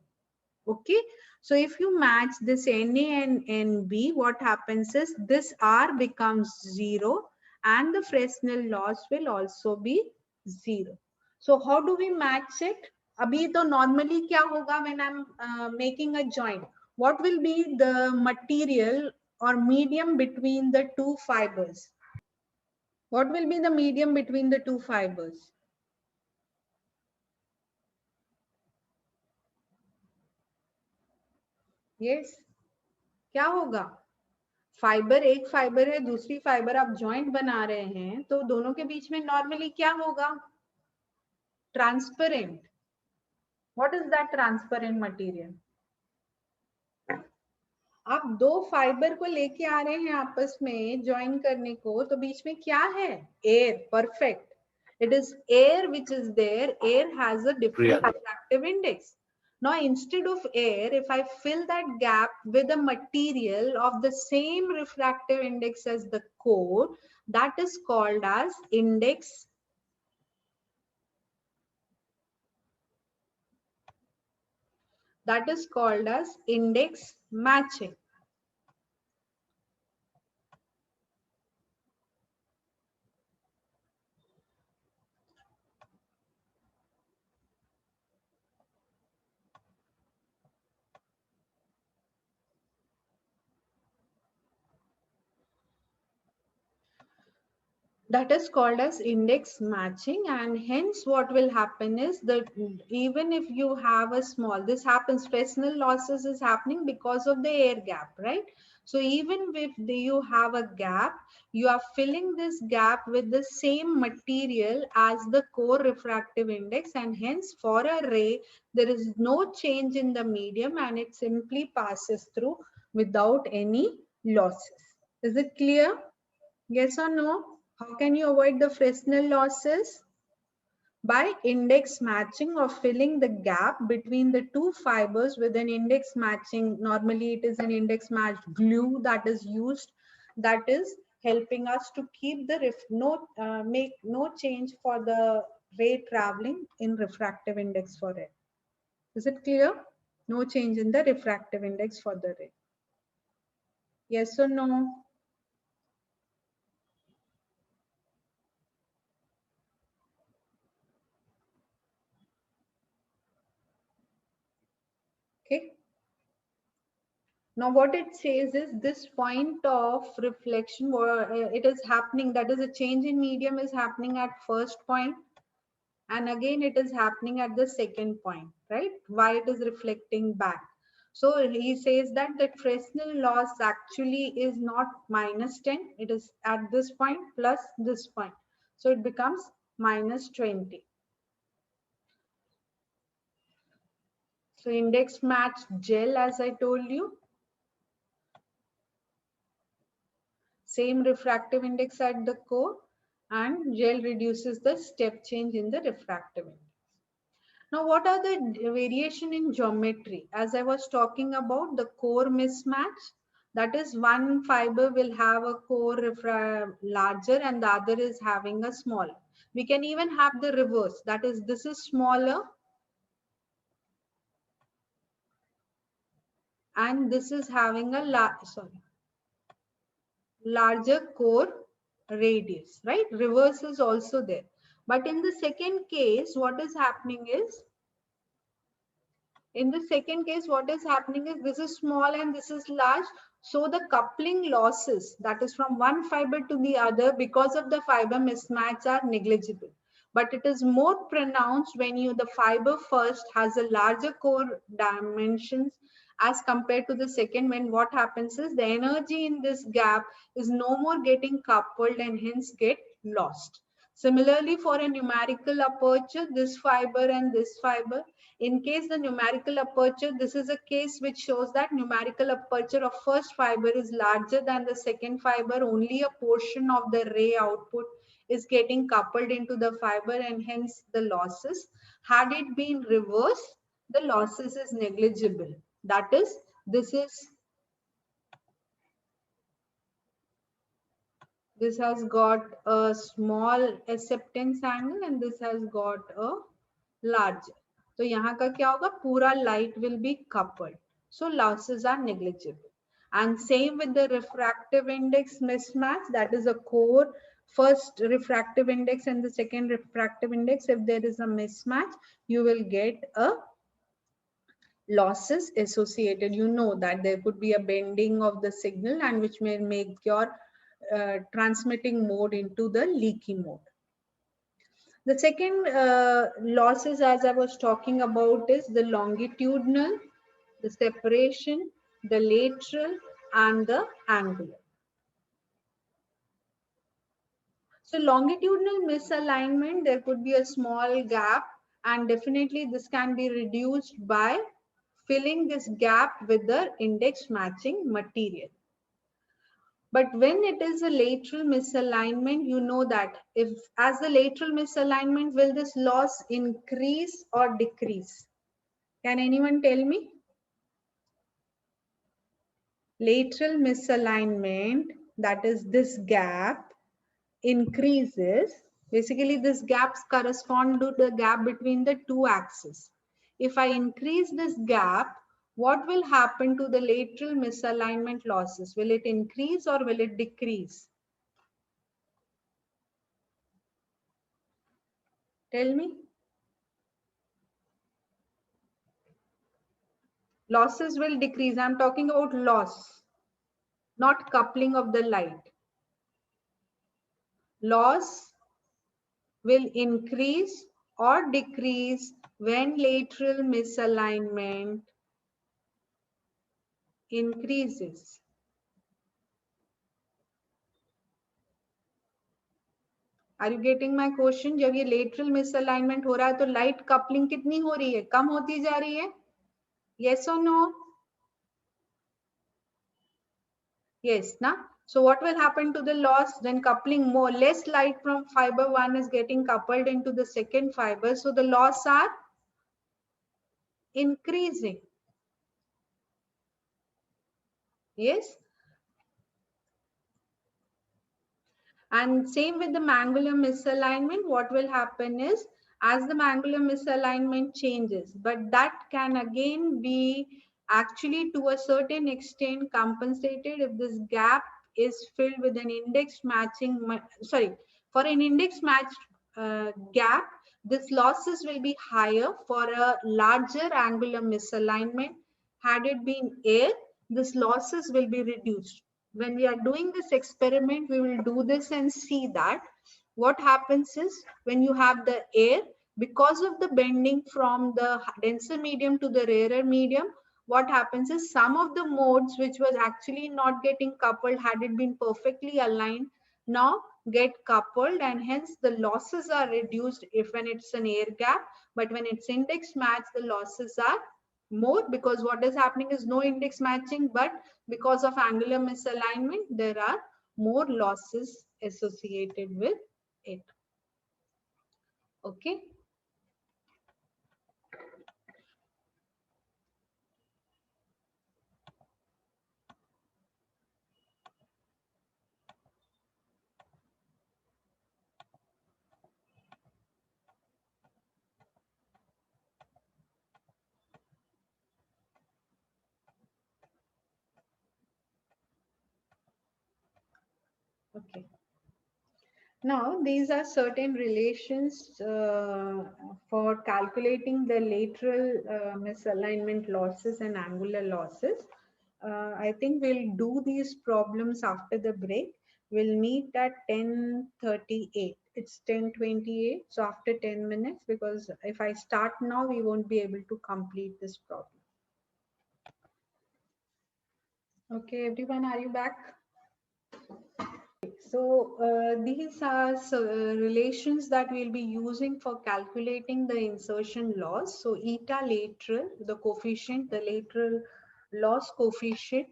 Okay. So if you match this Na and Nb, what happens is this R becomes 0 and the Fresnel loss will also be 0. So how do we match it? Abhi to normally kya hoga when I'm making a joint? What will be the material or medium between the two fibers? What will be the medium between the two fibers? Yes. क्या होगा? Fibre एक fibre है, दूसरी fibre आप joint बना रहे हैं, तो दोनों के बीच में नॉर्मली क्या होगा? Transparent. What is that transparent material? आप दो फाइबर को लेके आ रहे हैं आपस में ज्वाइन करने को, तो बीच में क्या है? Air. Perfect. It is air which is there. Air has a different refractive index. Now, instead of air, if I fill that gap with a material of the same refractive index as the core, that is called as index. That is called as index matching. That is called as index matching, and hence what will happen is that even if you have a small, this happens, Fresnel losses is happening because of the air gap, right? So even if you have a gap, you are filling this gap with the same material as the core refractive index, and hence for a ray there is no change in the medium and it simply passes through without any losses. Is it clear? Yes or no? How can you avoid the Fresnel losses? By index matching or filling the gap between the two fibers with an index matching. Normally it is an index matched glue that is used, that is helping us to keep the make no change for the ray traveling in refractive index for it. Is it clear? No change in the refractive index for the ray. Yes or no? Okay. Now what it says is this point of reflection, it is happening, that is a change in medium is happening at first point, and again it is happening at the second point, right? Why it is reflecting back. So he says that the Fresnel loss actually is not -10, it is at this point plus this point. So it becomes -20. So index matched gel, as I told you, same refractive index at the core, and gel reduces the step change in the refractive index. Now, what are the variation in geometry? As I was talking about the core mismatch, that is one fiber will have a core larger and the other is having a smaller. We can even have the reverse, that is this is smaller and this is having a larger core radius, right? Reverse is also there. But in the second case, what is happening is, what is happening is this is small and this is large. So the coupling losses, that is from one fiber to the other because of the fiber mismatch, are negligible. But it is more pronounced when the fiber first has a larger core dimensions as compared to the second, when what happens is the energy in this gap is no more getting coupled and hence get lost. Similarly, for a numerical aperture, this fiber and this fiber, in case the numerical aperture, this is a case which shows that numerical aperture of first fiber is larger than the second fiber. Only a portion of the ray output is getting coupled into the fiber and hence the losses. Had it been reversed, the losses is negligible. That is, this has got a small acceptance angle and this has got a larger. So यहाँ का क्या होगा, पूरा light will be coupled, so losses are negligible. And same with the refractive index mismatch, that is a core first refractive index and the second refractive index. If there is a mismatch, you will get a losses associated. You know that there could be a bending of the signal and which may make your transmitting mode into the leaky mode. The second losses, as I was talking about, is the longitudinal, the separation, the lateral, and the angular. So longitudinal misalignment, there could be a small gap, and definitely this can be reduced by filling this gap with the index matching material. But when it is a lateral misalignment, you know that if as the lateral misalignment, will this loss increase or decrease? Can anyone tell me? Lateral misalignment, that is this gap, increases. Basically, this gaps correspond to the gap between the two axes. If I increase this gap, what will happen to the lateral misalignment losses? Will it increase or will it decrease? Tell me. Losses will decrease. I'm talking about loss, not coupling of the light. loss will increase or decrease when lateral misalignment increases? Are you getting my question? जब ये lateral misalignment हो रहा है तो light coupling कितनी हो रही है? कम होती जा रही है? Yes or no? Yes, na? So what will happen to the loss? Then coupling more, less light from fiber 1 is getting coupled into the second fiber. So the loss are increasing. Yes. And same with the angular misalignment, what will happen is as the angular misalignment changes, but that can again be actually to a certain extent compensated if this gap is filled with an index matching, sorry, for an index matched gap, this losses will be higher. For a larger angular misalignment, had it been air, this losses will be reduced. When we are doing this experiment, we will do this and see that what happens is when you have the air, because of the bending from the denser medium to the rarer medium, what happens is some of the modes which was actually not getting coupled, had it been perfectly aligned, now get coupled, and hence the losses are reduced if when it's an air gap, but when it's index match, the losses are more, because what is happening is no index matching, but because of angular misalignment, there are more losses associated with it. Okay. Okay. Now, these are certain relations for calculating the lateral misalignment losses and angular losses. I think we'll do these problems after the break. We'll meet at 10:38. It's 10:28, so after 10 minutes, because if I start now, we won't be able to complete this problem. Okay, everyone, are you back? So these are relations that we'll be using for calculating the insertion loss. So eta lateral, the coefficient, the lateral loss coefficient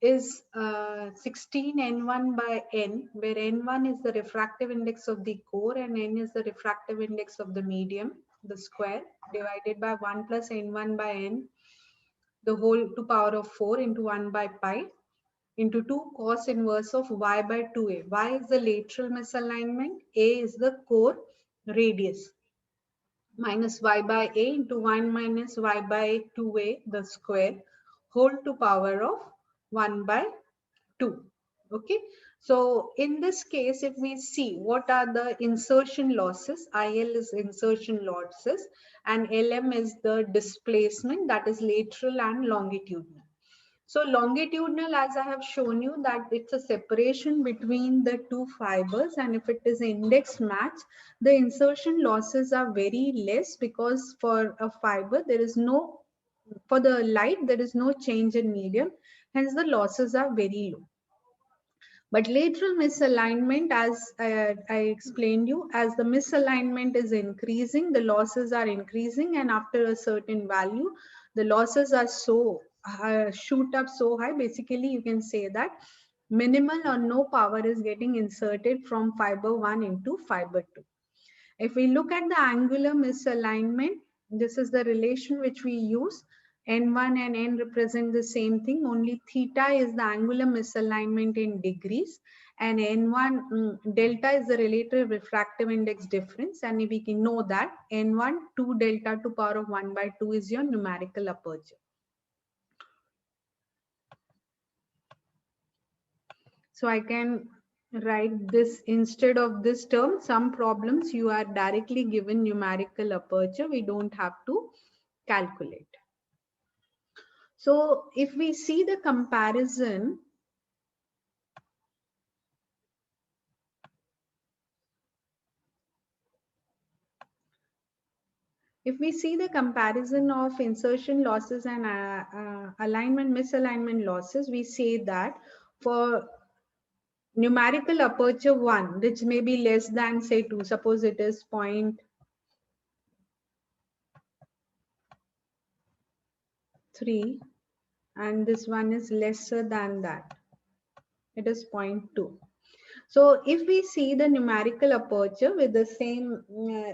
is 16 n1 by n, where n1 is the refractive index of the core and n is the refractive index of the medium, the square, divided by 1 plus n1 by n, the whole to power of 4 into 1 by pi, into 2 cos inverse of y by 2a. Y is the lateral misalignment, a is the core radius, minus y by a into 1 minus y by 2a, the square, whole to power of 1 by 2. Okay. So in this case, if we see what are the insertion losses, IL is insertion losses and LM is the displacement, that is lateral and longitudinal. So longitudinal, as I have shown you, that it's a separation between the two fibers, and if it is index match, the insertion losses are very less, because for a fiber there is no, for the light there is no change in medium, hence the losses are very low. But lateral misalignment, as I explained you, as the misalignment is increasing, the losses are increasing, and after a certain value, the losses are so shoot up so high. Basically, you can say that minimal or no power is getting inserted from fiber 1 into fiber 2. If we look at the angular misalignment, this is the relation which we use. N1 and N represent the same thing, only theta is the angular misalignment in degrees, and N1 delta is the relative refractive index difference, and we can know that N1 2 delta to power of 1 by 2 is your numerical aperture. So I can write this instead of this term. Some problems you are directly given numerical aperture, we don't have to calculate. So if we see the comparison, If we see the comparison of insertion losses and alignment misalignment losses, we say that for numerical aperture 1, which may be less than say 2, suppose it is 0.3 and this one is lesser than that, it is 0.2. So if we see the numerical aperture with the same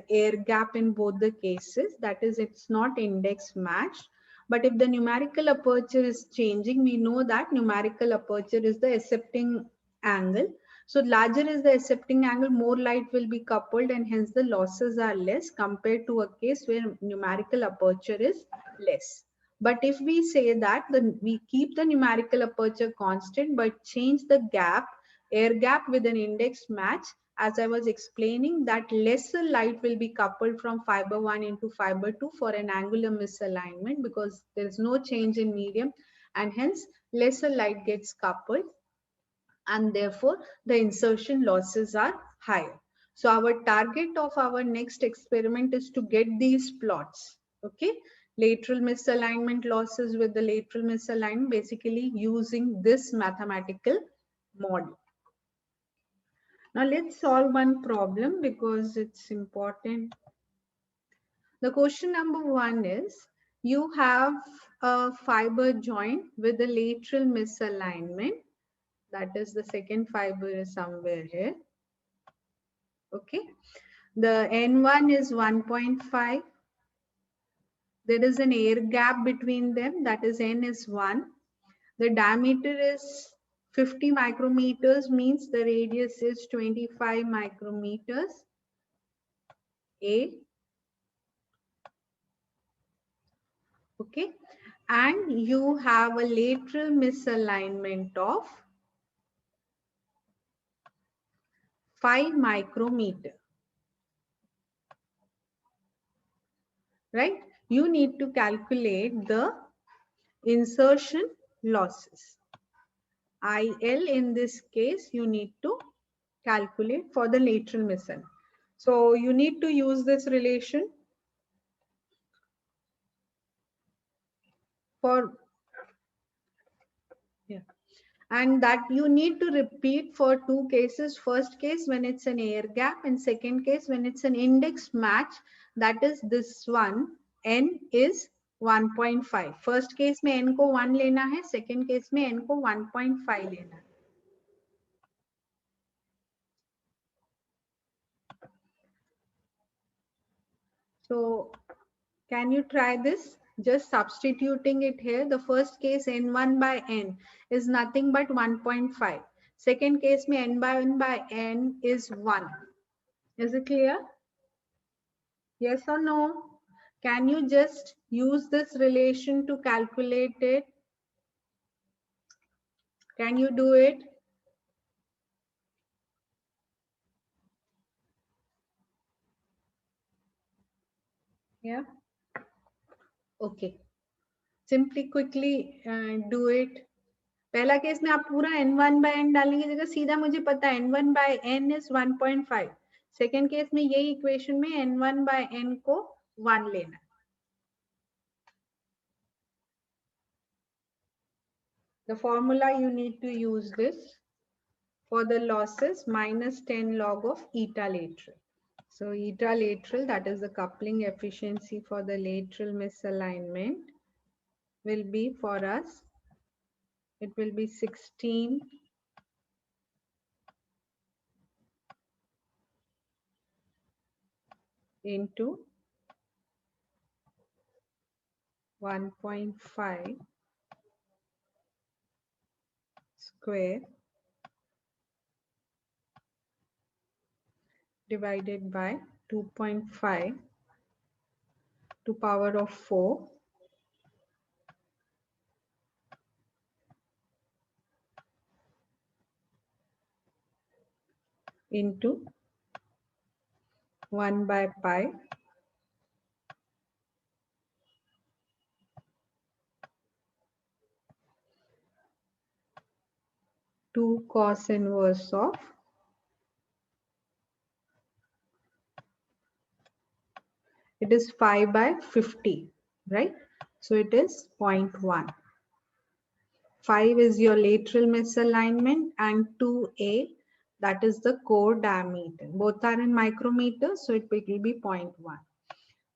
air gap in both the cases, that is, it's not index matched. But if the numerical aperture is changing, we know that numerical aperture is the accepting angle. So larger is the accepting angle, more light will be coupled and hence the losses are less compared to a case where numerical aperture is less. But if we say that we keep the numerical aperture constant but change the gap, air gap with an index match, as I was explaining, that lesser light will be coupled from fiber 1 into fiber 2 for an angular misalignment because there is no change in medium and hence lesser light gets coupled and therefore the insertion losses are higher. So our target of our next experiment is to get these plots, okay? Lateral misalignment losses with the lateral misalignment, basically using this mathematical model. Now let's solve one problem because it's important. The question number 1 is, you have a fiber joint with a lateral misalignment. That is, the second fiber is somewhere here. Okay. The N1 is 1.5. There is an air gap between them. That is, N is 1. The diameter is 50 micrometers, means the radius is 25 micrometers. A. Okay. And you have a lateral misalignment of 5 micrometer. Right? You need to calculate the insertion losses. IL in this case, you need to calculate for the lateral misalignment. So you need to use this relation for, yeah. And that you need to repeat for two cases. First case when it's an air gap and second case when it's an index match, that is this one, N is 1.5. First case में N को 1 लेना है, second case में N को 1.5 लेना है. So can you try this? Just substituting it here. The first case N1 by N is nothing but 1.5. Second case में N by 1 by N is 1. Is it clear? Yes or no? Can you just use this relation to calculate it? Can you do it? Yeah. Okay. Simply quickly do it. पहला case में आप पूरा n1 by n डालने की जगह सीधा मुझे पता है n1 by n is 1.5. Second case में यही इक्वेशन में n1 by n को 1 लेना. The formula you need to use this for the losses minus 10 log of eta lateral. So eta lateral, that is the coupling efficiency for the lateral misalignment, will be for us, it will be 16 into 1.5 square divided by 2.5 to power of 4 into 1 by pi to cos inverse of It is 5 by 50, right? So it is 0.1. 5 is your lateral misalignment and 2A, that is the core diameter. Both are in micrometers, so it will be 0.1.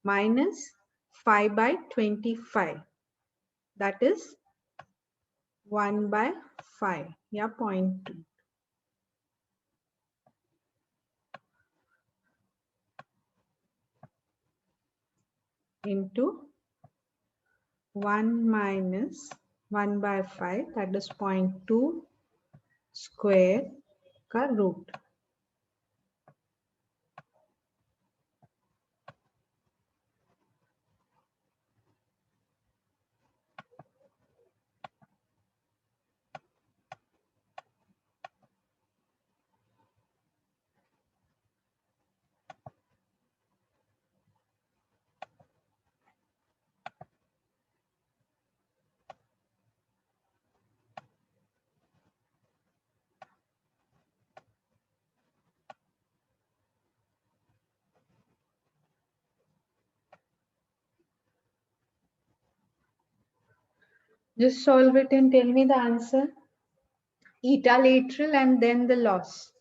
Minus 5 by 25, that is 1 by 5, yeah, 0.2. Into 1 minus 1 by 5, that is 0.2 square का root. Just solve it and tell me the answer. Eta lateral and then the loss.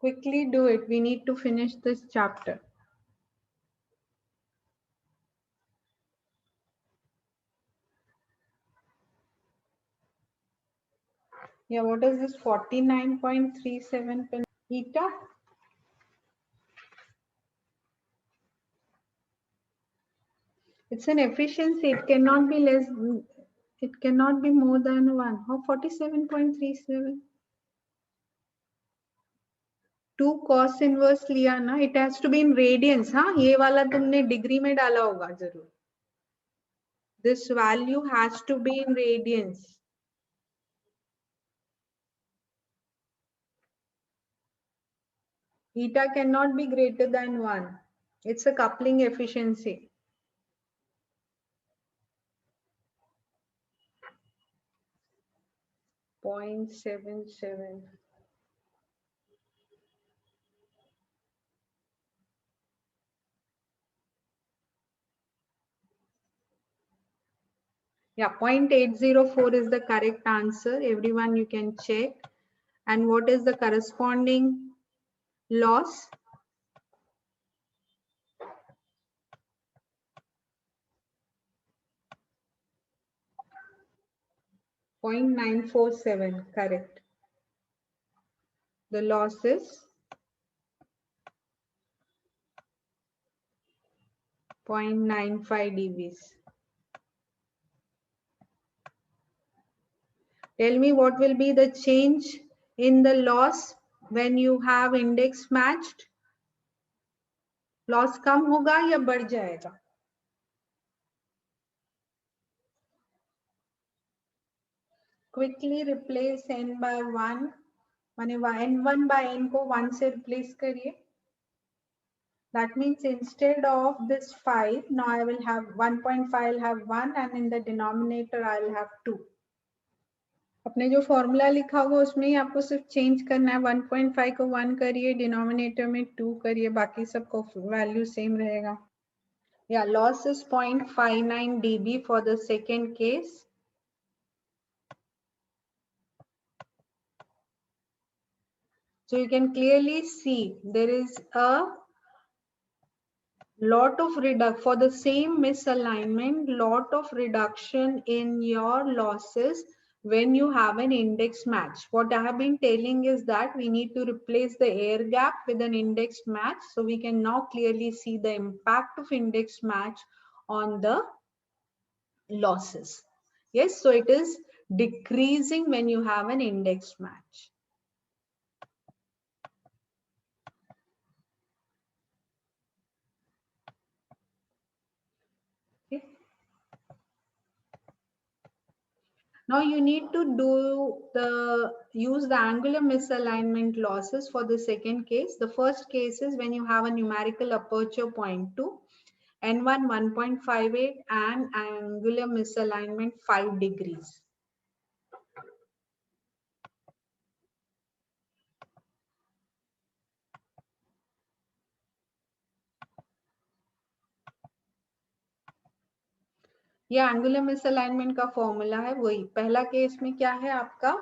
Quickly do it. We need to finish this chapter. Yeah, what is this 49.37 eta? It's an efficiency. It cannot be less. It cannot be more than 1. How 47.37? 2 cos inverse लिया ना. It has to be in radians. हाँ, ये वाला तुमने degree में डाला होगा जरूर. This value has to be in radians. Eta cannot be greater than 1. It's a coupling efficiency. .77. Yeah, 0.804 is the correct answer. Everyone, you can check. And what is the corresponding loss? .947, correct. The loss is 0.95 dBs. Tell me what will be the change in the loss when you have index matched? Loss कम होगा या बढ़ जाएगा? Quickly replace n by 1. माने n1 by n को 1 से replace करिए. That means instead of this 5, now I will have 1.5, I'll have 1, and in the denominator I'll have 2. अपने जो फॉर्मूला लिखा होगा उसमें ही आपको सिर्फ चेंज करना है. 1.5 को 1 करिए, डिनोमिनेटर में 2 करिए, बाकी सबको वैल्यू सेम रहेगा. Yeah, loss is 0.59 dB for the second case. So you can clearly see there is a lot of reduction for the same misalignment, lot of reduction in your losses when you have an index match. What I have been telling is that we need to replace the air gap with an index match, so we can now clearly see the impact of index match on the losses. Yes, so it is decreasing when you have an index match. Okay. Now you need to use the angular misalignment losses for the second case. The first case is when you have a numerical aperture 0.2, N1 1.58 and angular misalignment 5 degrees. ये angular misalignment का formula है वही। पहला case में क्या है आपका,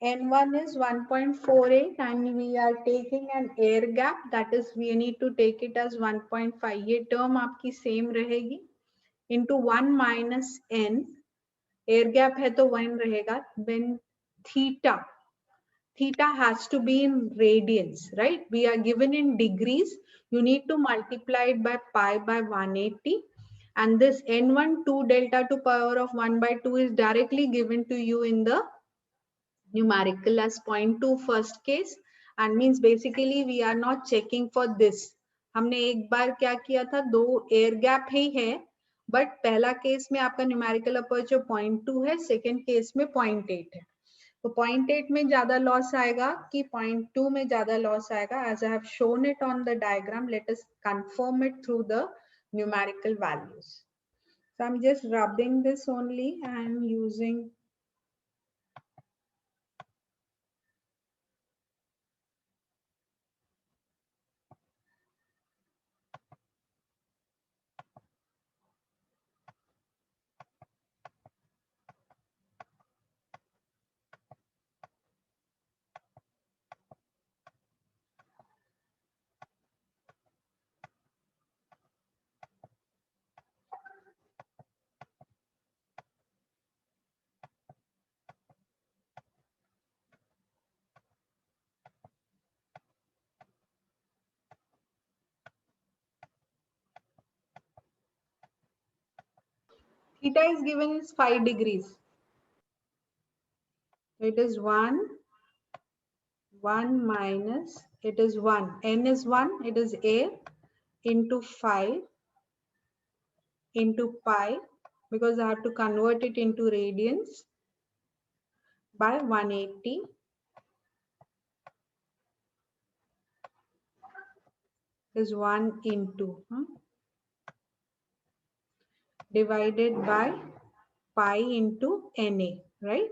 N1 is 1.48 and we are taking an air gap, that is we need to take it as 1.5. ये term आपकी same रहेगी into 1 minus n, air gap है तो 1 रहेगा, when theta has to be in radians, right? We are given in degrees, you need to multiply it by pi by 180, and this n1 2 delta to power of 1 by 2 is directly given to you in the numerical as 0.2 first case, and means basically we are not checking for this. हमने एक बार क्या किया था, दो air gap ही है, but पहला case में आपका न्यूमेरिकल अपर्चर 0.2 है, सेकेंड केस में 0.8 है। तो 0.8 में ज्यादा लॉस आएगा कि 0.2 में ज्यादा लॉस आएगा? As I have shown it on the diagram, let us confirm it through the numerical values. So I'm just rubbing this only and using theta is given as 5 degrees. It is 1 minus, it is 1, n is 1, it is a into 5 into pi, because I have to convert it into radians, by 180 is 1 into divided by pi into Na, right?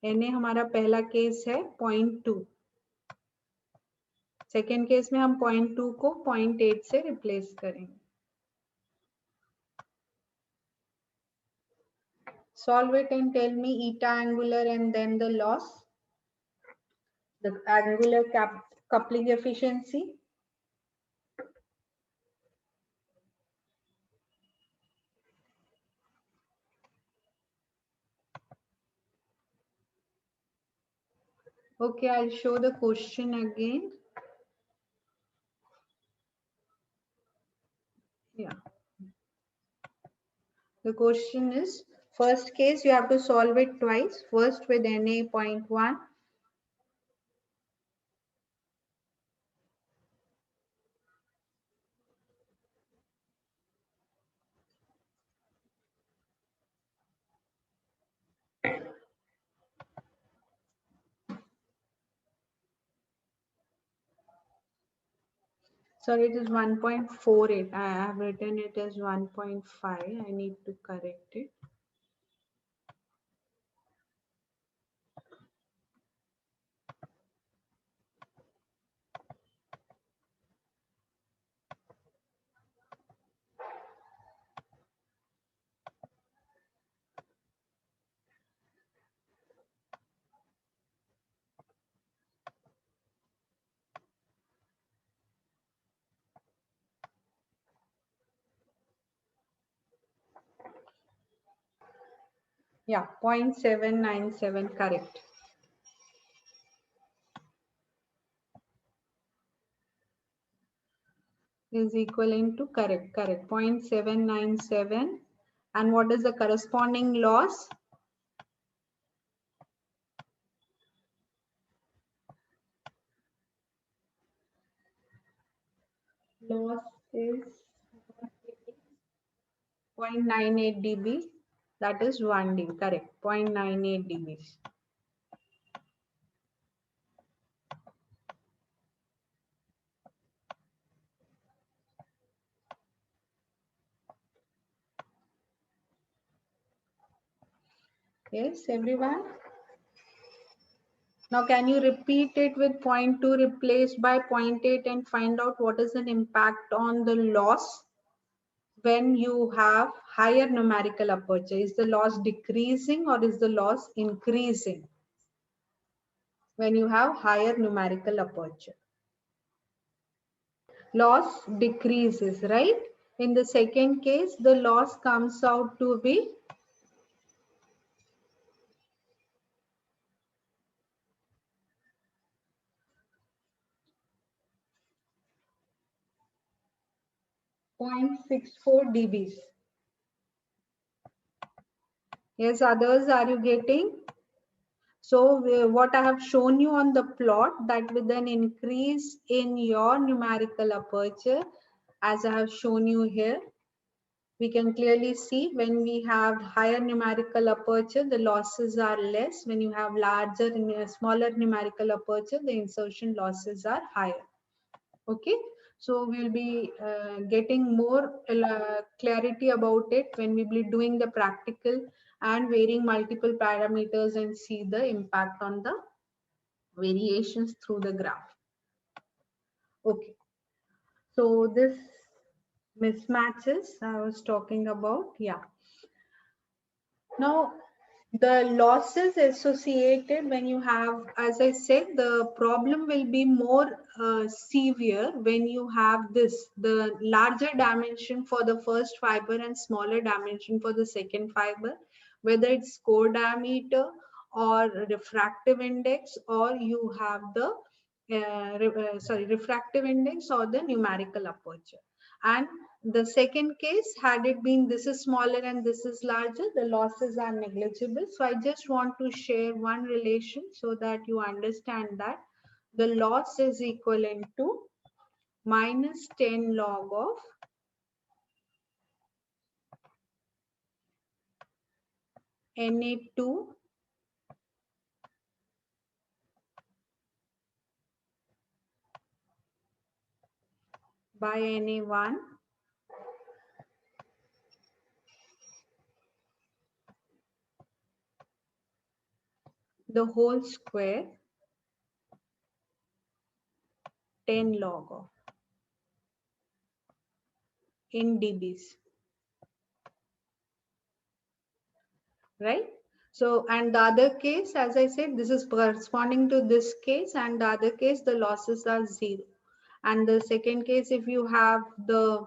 Na हमारा पहला case है 0.2, second case में हम 0.2 को 0.8 से replace करेंगे। Solve it and tell me eta angular and then the loss, the angular coupling efficiency. Okay, I'll show the question again. Yeah. The question is, first case you have to solve it twice. First with Na 0.1. Sorry, it is 1.48. I have written it as 1.5. I need to correct it. Yeah, 0.797, correct. Is equivalent to correct 0.797. And what is the corresponding loss? Loss is 0.98 dB. That is 1 dB, correct, 0.98 dB. Yes, everyone? Now, can you repeat it with 0.2 replaced by 0.8 and find out what is an impact on the loss? when you have higher numerical aperture? Is the loss decreasing or is the loss increasing when you have higher numerical aperture? Loss decreases, right? In the second case, the loss comes out to be 0.64 dBs. Yes, others, are you getting? So what I have shown you on the plot, that with an increase in your numerical aperture, as I have shown you here, we can clearly see when we have higher numerical aperture, the losses are less. When you have larger and smaller numerical aperture, the insertion losses are higher. Okay, so we'll be getting more clarity about it when we'll be doing the practical and varying multiple parameters and see the impact on the variations through the graph. Okay, so this mismatches I was talking about. Yeah. Now, the losses associated when you have, as I said, the problem will be more severe when you have this, the larger dimension for the first fiber and smaller dimension for the second fiber, whether it's core diameter or refractive index, or you have the refractive index or the numerical aperture. And the second case, had it been this is smaller and this is larger, the losses are negligible. So I just want to share one relation so that you understand that the loss is equivalent to minus 10 log of Na2 by Na1 the whole square 10 log of in dBs, right? So, and the other case, as I said, this is corresponding to this case, and the other case, the losses are 0. And the second case, if you have the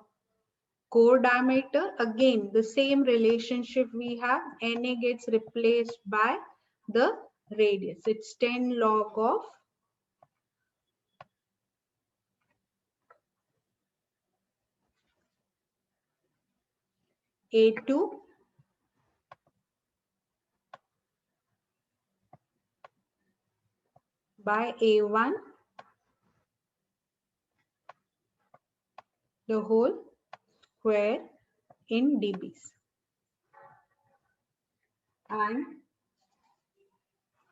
core diameter, again, the same relationship we have, Na gets replaced by the radius. It's 10 log of A2 by A1 the whole square in dBs. And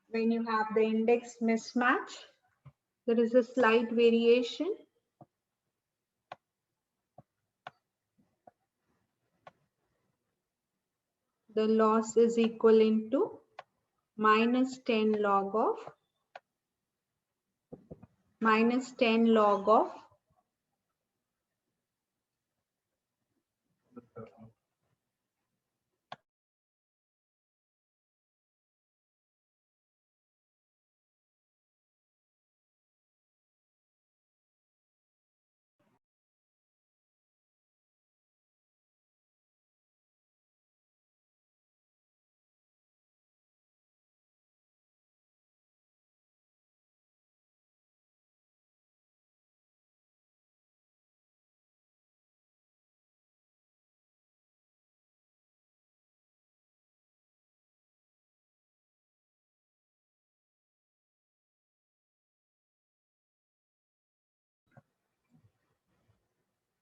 when you have the index mismatch, there is a slight variation. The loss is equivalent to minus 10 log of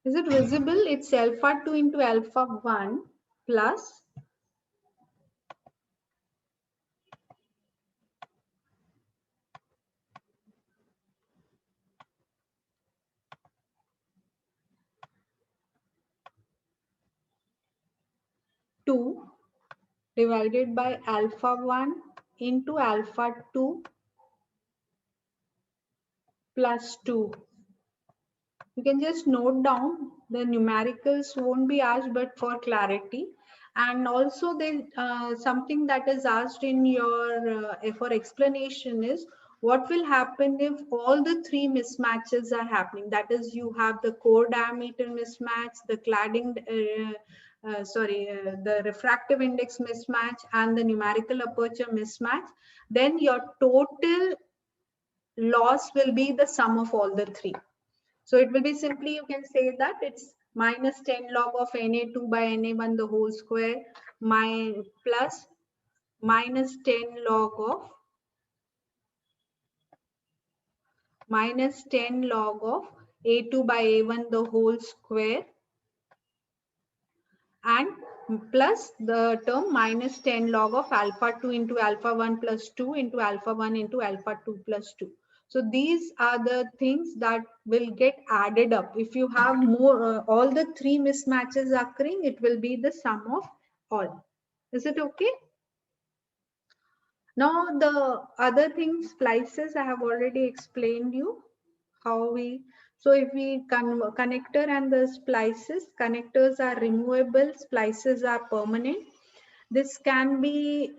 Is it visible? It's alpha 2 into alpha 1 plus two divided by alpha 1 into alpha 2 plus 2 You can just note down. The numericals won't be asked, but for clarity. And also then something that is asked in your for explanation is what will happen if all the three mismatches are happening. That is, you have the core diameter mismatch, the cladding the refractive index mismatch, and the numerical aperture mismatch. Then your total loss will be the sum of all the three. So it will be simply, you can say that it's minus 10 log of Na2 by Na1 the whole square, plus minus 10 log of A2 by A1 the whole square, and plus the term minus 10 log of alpha 2 into alpha 1 plus 2 into alpha 1 into alpha 2 plus 2. So these are the things that will get added up. If you have more, all the three mismatches occurring, it will be the sum of all. Is it okay? Now the other things, splices, I have already explained you how we. So if we connector and the splices, connectors are removable, splices are permanent. This can be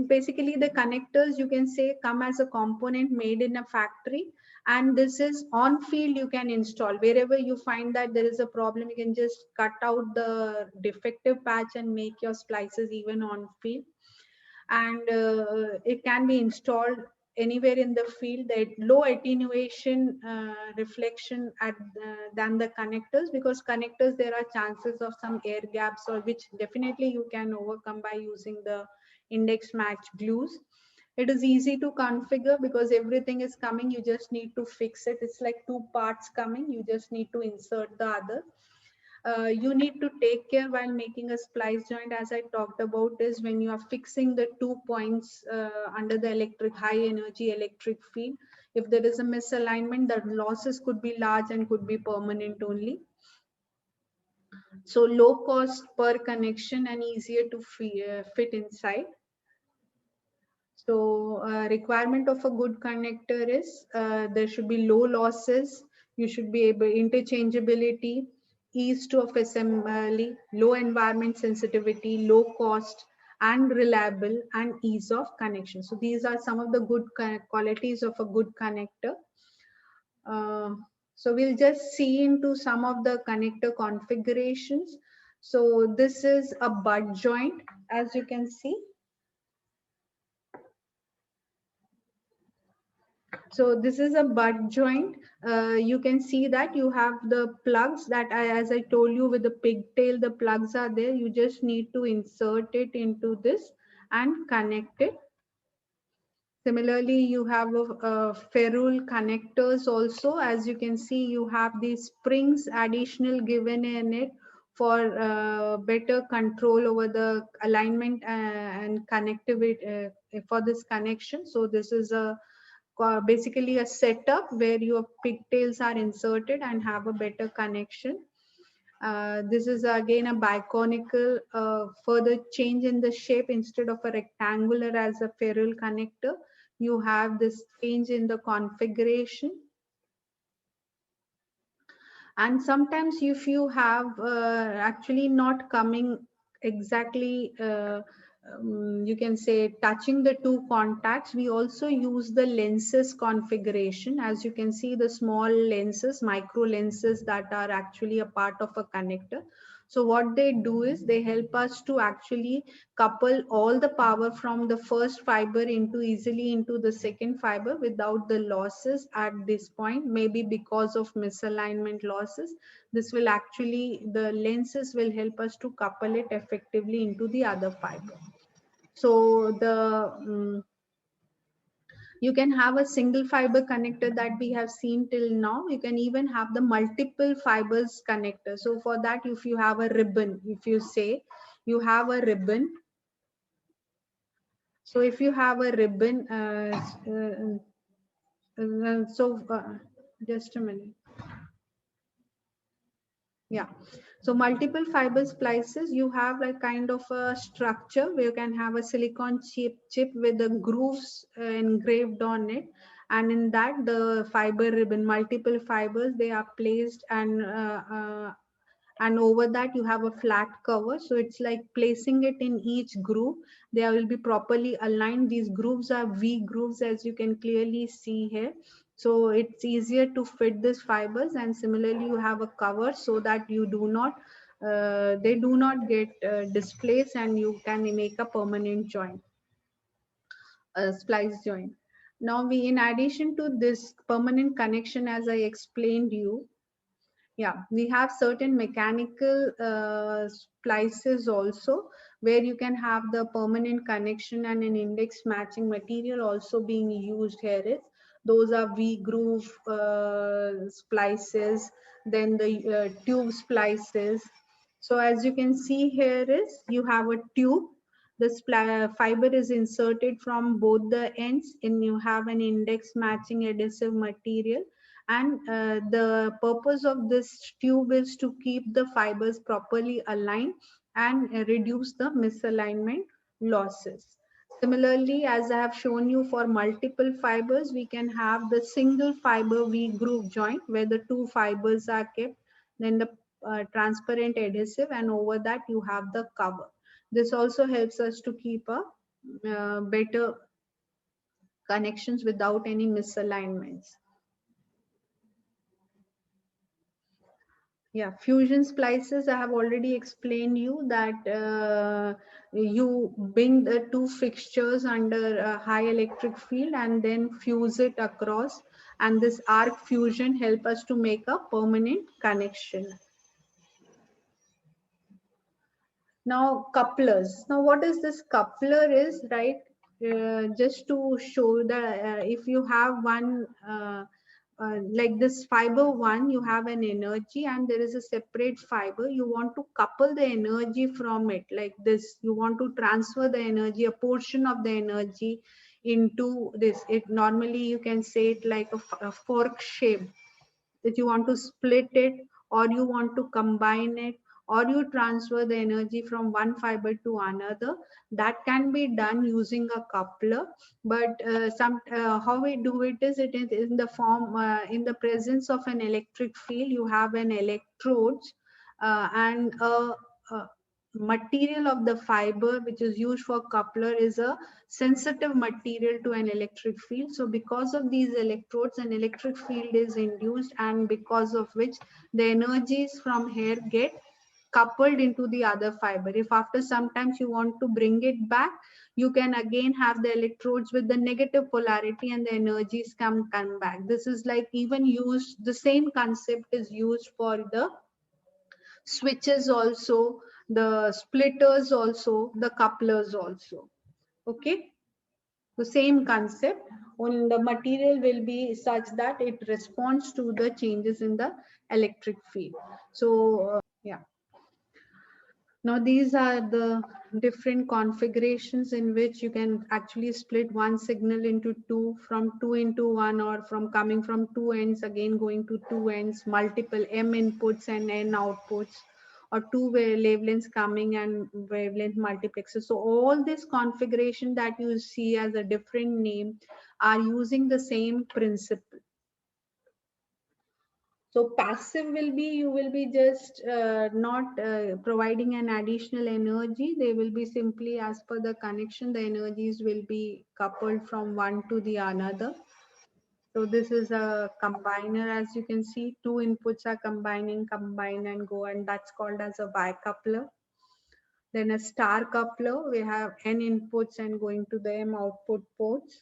basically the connectors, you can say, come as a component made in a factory, and this is on field. You can install wherever you find that there is a problem. You can just cut out the defective patch and make your splices even on field, and it can be installed anywhere in the field. That low attenuation reflection than the connectors, because connectors there are chances of some air gaps, or which definitely you can overcome by using the index match glues. It is easy to configure because everything is coming, you just need to fix it. It's like two parts coming, you just need to insert the other. You need to take care while making a splice joint, as I talked about, is when you are fixing the 2 points under the high energy electric field. If there is a misalignment, the losses could be large and could be permanent only. So low cost per connection and easier to fit inside. So requirement of a good connector is there should be low losses. You should be able interchangeability, ease of assembly, low environment sensitivity, low cost, and reliable, and ease of connection. So these are some of the good qualities of a good connector. So we'll just see into some of the connector configurations. So this is a butt joint, as you can see. So this is a butt joint. You can see that you have the plugs that as I told you, with the pigtail, the plugs are there. You just need to insert it into this and connect it. Similarly, you have a ferrule connectors also. As you can see, you have these springs additional given in it for better control over the alignment and connectivity for this connection. So this is a basically a setup where your pigtails are inserted and have a better connection. This is again a biconical, further change in the shape. Instead of a rectangular as a ferrule connector, you have this change in the configuration. And sometimes if you have actually not coming exactly you can say touching the two contacts, we also use the lenses configuration. As you can see, the small lenses, micro lenses, that are actually a part of a connector. So what they do is they help us to actually couple all the power from the first fiber easily into the second fiber without the losses at this point, maybe because of misalignment losses. This will actually, the lenses will help us to couple it effectively into the other fiber. So you can have a single fiber connector that we have seen till now. You can even have the multiple fibers connector. So for that, if you have a ribbon, if you say you have a ribbon, so if you have a ribbon, just a minute. Yeah, so multiple fiber splices, you have like kind of a structure where you can have a silicon chip with the grooves engraved on it, and in that the fiber ribbon, multiple fibers, they are placed, and over that you have a flat cover. So it's like placing it in each groove. They will be properly aligned. These grooves are V grooves, as you can clearly see here. So it's easier to fit these fibers, and similarly you have a cover so that you do not they do not get displaced, and you can make a permanent joint, a splice joint. Now we, in addition to this permanent connection, as I explained you, yeah, we have certain mechanical splices also, where you can have the permanent connection and an index matching material also being used here. Is those are V groove splices, then the tube splices. So as you can see here is, you have a tube, the fiber is inserted from both the ends, and you have an index matching adhesive material, and the purpose of this tube is to keep the fibers properly aligned and reduce the misalignment losses. Similarly, as I have shown you, for multiple fibers, we can have the single fiber V groove joint where the two fibers are kept, then the transparent adhesive, and over that you have the cover. This also helps us to keep a better connections without any misalignments. Yeah, fusion splices, I have already explained you that you bring the two fixtures under a high electric field and then fuse it across, and this arc fusion help us to make a permanent connection. Now couplers. Now what is this coupler is, right? Just to show that if you have one like this fiber one, you have an energy and there is a separate fiber. You want to couple the energy from it like this. You want to transfer the energy, a portion of the energy into this. It normally you can say it like a fork shape, that you want to split it, or you want to combine it, or you transfer the energy from one fiber to another. That can be done using a coupler. But how we do it is, it is in the form in the presence of an electric field. You have an electrodes and a material of the fiber which is used for coupler is a sensitive material to an electric field. So because of these electrodes, an electric field is induced, and because of which the energies from here get coupled into the other fiber. If after sometimes you want to bring it back, you can again have the electrodes with the negative polarity and the energies come back. This is like even used, the same concept is used for the switches also, the splitters also, the couplers also. Okay, the same concept, only the material will be such that it responds to the changes in the electric field. So yeah, now these are the different configurations in which you can actually split one signal into two, from two into one, or from coming from two ends again going to two ends, multiple M inputs and N outputs, or two wavelengths coming and wavelength multiplexers. So all this configuration that you see as a different name are using the same principle. So passive will be, you will be just not providing an additional energy. They will be simply as per the connection, the energies will be coupled from one to the another. So this is a combiner. As you can see, two inputs are combining, combine and go, and that's called as a bicoupler. Then a star coupler, we have N inputs and going to the M output ports.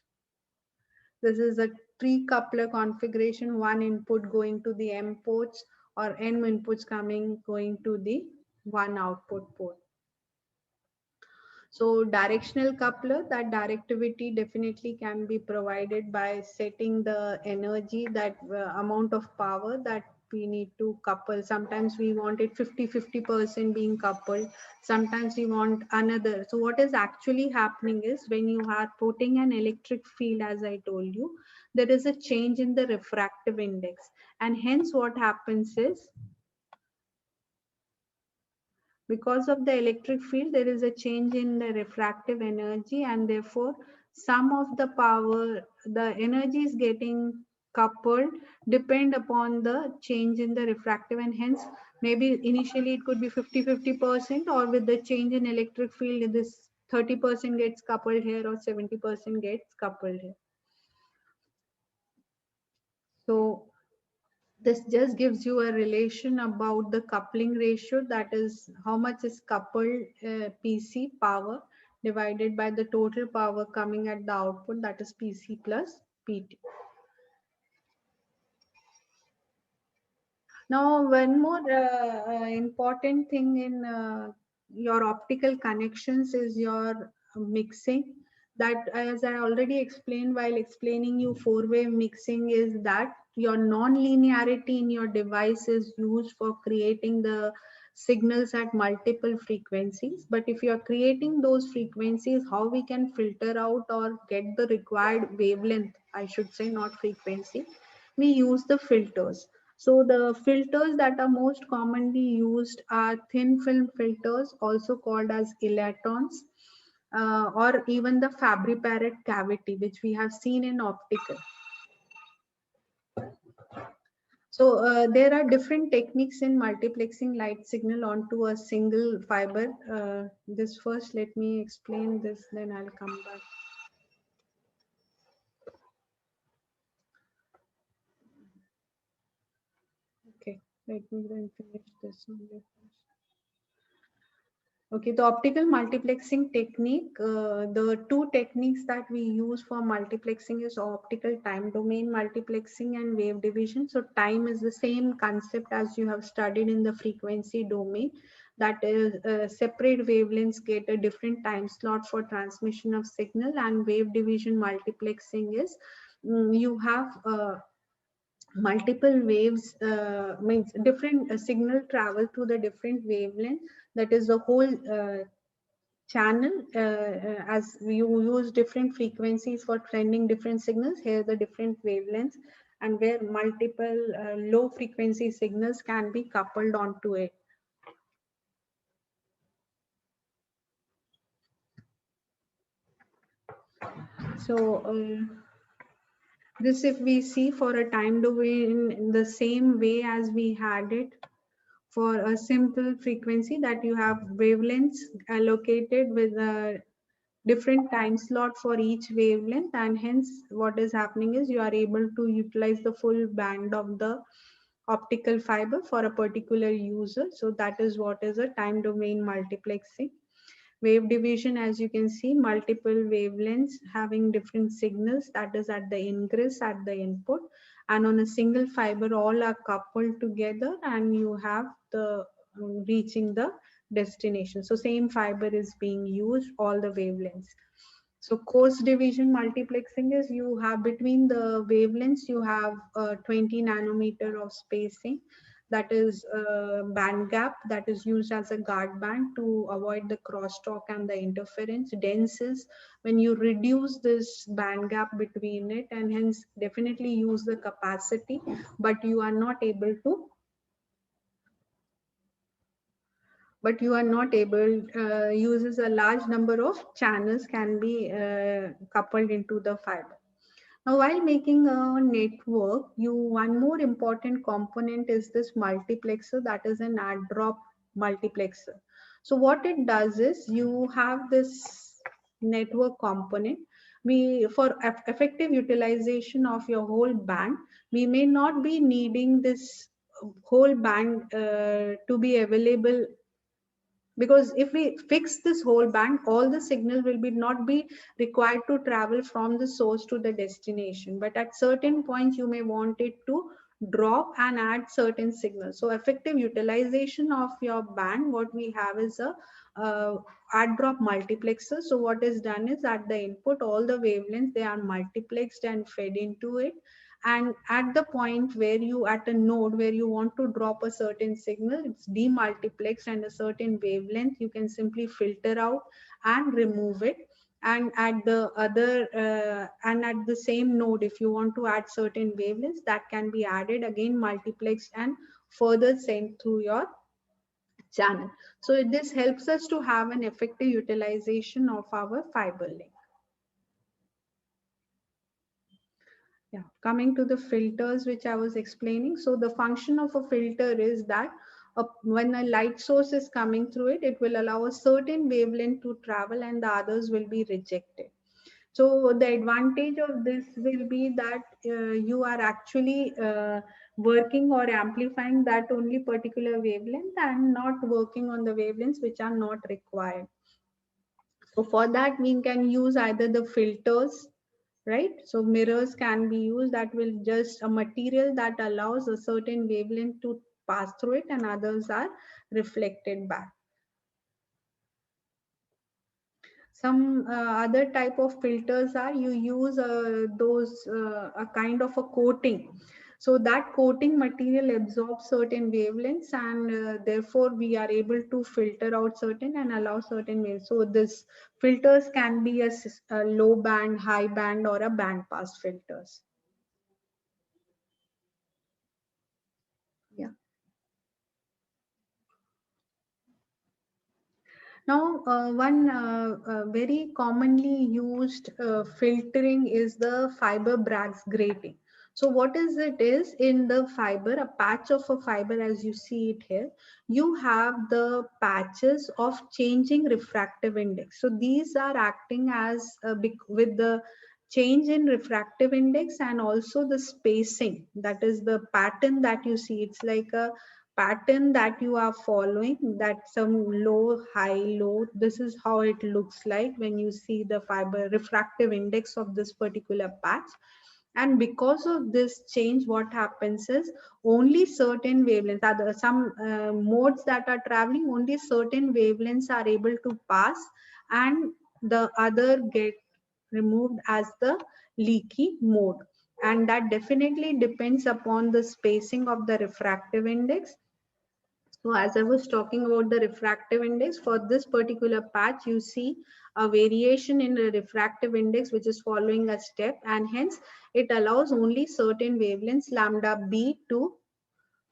This is a tree coupler configuration, one input going to the M ports, or N inputs coming going to the one output port. So directional coupler, that directivity definitely can be provided by setting the energy, that amount of power that we need to couple. Sometimes we want it 50-50% being coupled. Sometimes we want another. So what is actually happening is, when you are putting an electric field, as I told you, there is a change in the refractive index. And hence what happens is, because of the electric field, there is a change in the refractive energy, and therefore some of the power, the energy is getting coupled depend upon the change in the refractive, and hence maybe initially it could be 50-50%, or with the change in electric field this 30% gets coupled here or 70% gets coupled here. So this just gives you a relation about the coupling ratio, that is how much is coupled PC power divided by the total power coming at the output, that is PC plus PT. Now, one more important thing in your optical connections is your mixing. That, as I already explained while explaining you four-way mixing, is that your non-linearity in your device is used for creating the signals at multiple frequencies. But if you are creating those frequencies, how we can filter out or get the required wavelength, I should say, not frequency, we use the filters. So the filters that are most commonly used are thin film filters, also called as electrons, or even the Fabry-Perot cavity, which we have seen in optical. So there are different techniques in multiplexing light signal onto a single fiber. This first, let me explain this, then I'll come back. Okay, let me then finish this one. Okay, the optical multiplexing technique, the two techniques that we use for multiplexing is optical time domain multiplexing and wave division. So time is the same concept as you have studied in the frequency domain, that is separate wavelengths get a different time slot for transmission of signal, and wave division multiplexing is you have multiple waves, means different signal travel through the different wavelength, that is the whole channel, as you use different frequencies for sending different signals, here the different wavelengths, and where multiple low frequency signals can be coupled onto it. So this, if we see for a time domain in the same way as we had it for a simple frequency, that you have wavelengths allocated with a different time slot for each wavelength, and hence what is happening is you are able to utilize the full band of the optical fiber for a particular user. So that is what is a time domain multiplexing. Wave division, as you can see, multiple wavelengths having different signals, that is at the ingress, at the input, and on a single fiber all are coupled together, and you have the reaching the destination. So same fiber is being used, all the wavelengths. So coarse division multiplexing is you have between the wavelengths, you have 20 nanometer of spacing, that is band gap, that is used as a guard band to avoid the crosstalk and the interference. Dense is when you reduce this band gap between it, and hence definitely use the capacity, but you are not able to uses a large number of channels can be coupled into the fiber. Now, while making a network, one more important component is this multiplexer, that is an add drop multiplexer. So what it does is you have this network component. For effective utilization of your whole band, we may not be needing this whole band to be available, because if we fix this whole band, all the signal will be not be required to travel from the source to the destination, but at certain points you may want it to drop and add certain signals. So effective utilization of your band, what we have is a add drop multiplexer. So what is done is at the input, all the wavelengths, they are multiplexed and fed into it, and at the point where you at a node where you want to drop a certain signal, it's demultiplexed, and a certain wavelength you can simply filter out and remove it. And at the other and at the same node, if you want to add certain wavelengths, that can be added again, multiplexed, and further sent through your channel. So this helps us to have an effective utilization of our fiber link. Yeah, coming to the filters, which I was explaining. So the function of a filter is that when a light source is coming through it, it will allow a certain wavelength to travel and the others will be rejected. So the advantage of this will be that you are actually working or amplifying that only particular wavelength and not working on the wavelengths which are not required. So for that, we can use either the filters, right? So mirrors can be used, that will just a material that allows a certain wavelength to pass through it and others are reflected back. Some other type of filters are you use a kind of a coating. So that coating material absorbs certain wavelengths and therefore we are able to filter out certain and allow certain waves. So this filters can be a low band, high band or a band pass filters. Yeah. Now, one very commonly used filtering is the fiber Bragg's grating. So what is it is in the fiber, a patch of a fiber as you see it here, you have the patches of changing refractive index. So these are acting as with the change in refractive index and also the spacing, that is the pattern that you see. It's like a pattern that you are following, that some low, high, low, this is how it looks like when you see the fiber refractive index of this particular patch. And because of this change, what happens is only certain wavelengths, other some modes that are traveling, only certain wavelengths are able to pass and the other get removed as the leaky mode. And that definitely depends upon the spacing of the refractive index. So as I was talking about the refractive index, for this particular patch, you see a variation in the refractive index, which is following a step, and hence it allows only certain wavelengths lambda b to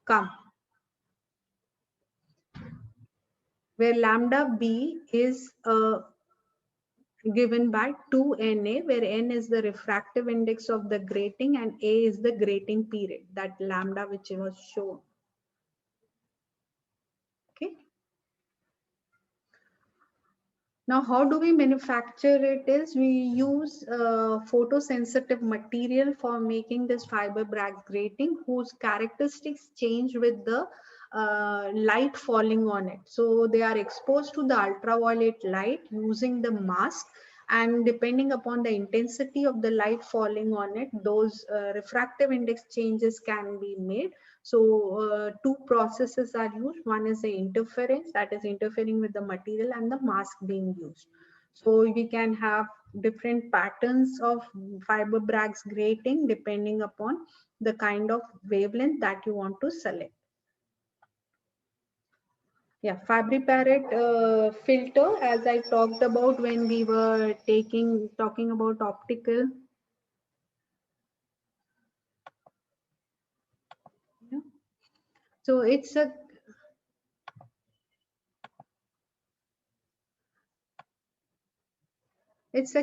come, where lambda b is given by 2Na, where n is the refractive index of the grating and A is the grating period, that lambda which was shown. Okay. Now, how do we manufacture it is we use photosensitive material for making this fiber Bragg grating, whose characteristics change with the light falling on it. So they are exposed to the ultraviolet light using the mask, and depending upon the intensity of the light falling on it, those refractive index changes can be made. So two processes are used. One is the interference, that is interfering with the material, and the mask being used. So we can have different patterns of fiber Bragg's grating depending upon the kind of wavelength that you want to select. Yeah, Fabry-Perret filter, as I talked about when we were talking about optical. Yeah. So it's a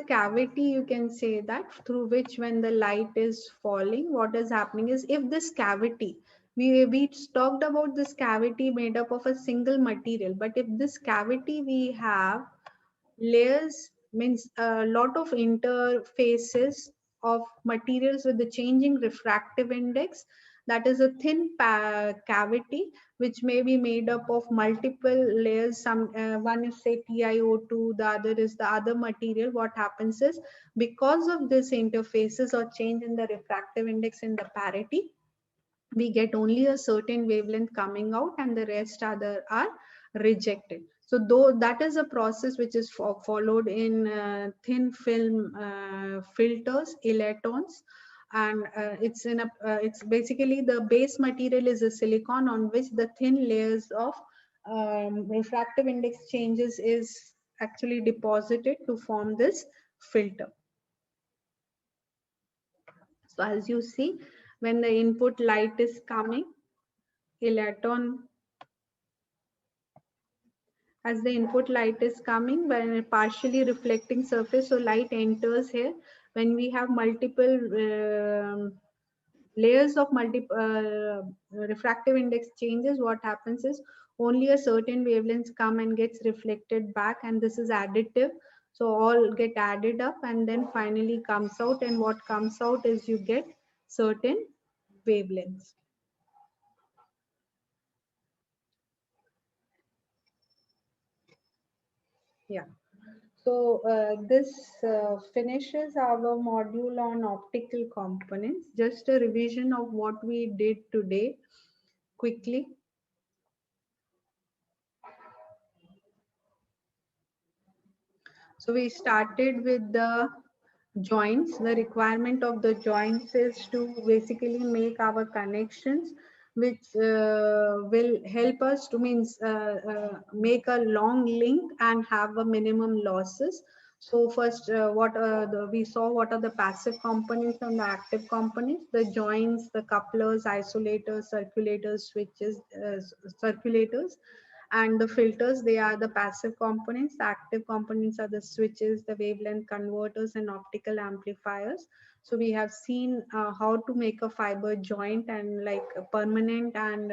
cavity, you can say that, through which when the light is falling, what is happening is if this cavity, we talked about this cavity made up of a single material, but if this cavity we have layers, means a lot of interfaces of materials with the changing refractive index, that is a thin cavity which may be made up of multiple layers. Some one is say TiO2, the other is the other material. What happens is because of this interfaces or change in the refractive index in the parity, we get only a certain wavelength coming out and the rest other are rejected. So though that is a process which is followed in thin film filters, electrons, and it's basically the base material is a silicon on which the thin layers of refractive index changes is actually deposited to form this filter. So as you see, when the input light is coming, electron, as the input light is coming when a partially reflecting surface, so light enters here, When we have multiple layers of refractive index changes, what happens is only a certain wavelengths come and gets reflected back, and this is additive. So all get added up and then finally comes out, and what comes out is you get certain wavelengths. Yeah. So this finishes our module on optical components. Just a revision of what we did today quickly. So we started with the joints. The requirement of the joints is to basically make our connections, which will help us to make a long link and have a minimum losses. So first, we saw what are the passive components and the active components. The joints, the couplers, isolators, circulators, switches, circulators, and the filters, they are the passive components. The active components are the switches, the wavelength converters, and optical amplifiers. So we have seen how to make a fiber joint and like a permanent and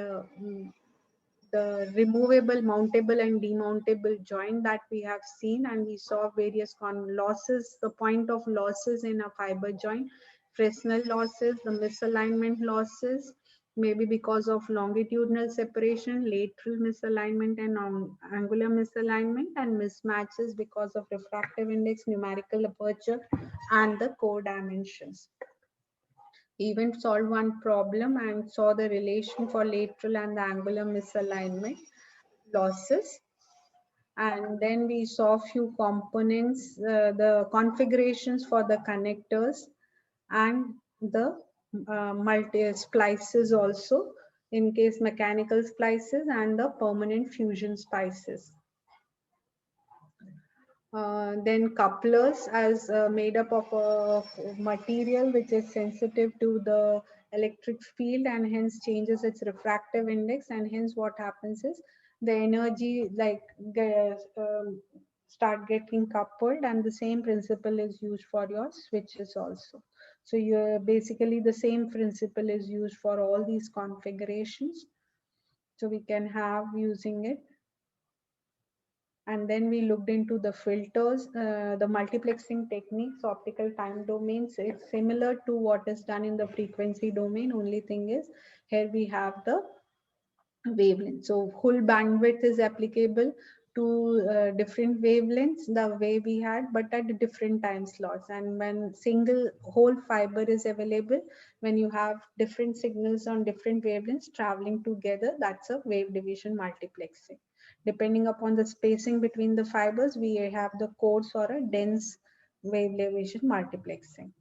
the removable, mountable, and demountable joint that we have seen, and we saw various losses, the point of losses in a fiber joint, Fresnel losses, the misalignment losses, maybe because of longitudinal separation, lateral misalignment, and angular misalignment, and mismatches because of refractive index, numerical aperture, and the core dimensions. Even solved one problem and saw the relation for lateral and the angular misalignment losses. And then we saw few components, the configurations for the connectors and the multi splices also, in case mechanical splices and the permanent fusion splices. Then couplers as made up of a material which is sensitive to the electric field and hence changes its refractive index, and hence what happens is the energy like start getting coupled, and the same principle is used for your switches also. So you're basically the same principle is used for all these configurations, so we can have using it. And then we looked into the filters, the multiplexing techniques, optical time domains. It's similar to what is done in the frequency domain. Only thing is here we have the wavelength. So whole bandwidth is applicable to different wavelengths the way we had, but at different time slots. And when single whole fiber is available, when you have different signals on different wavelengths traveling together, that's a wave division multiplexing. Depending upon the spacing between the fibers, we have the coarse or a dense wave division multiplexing.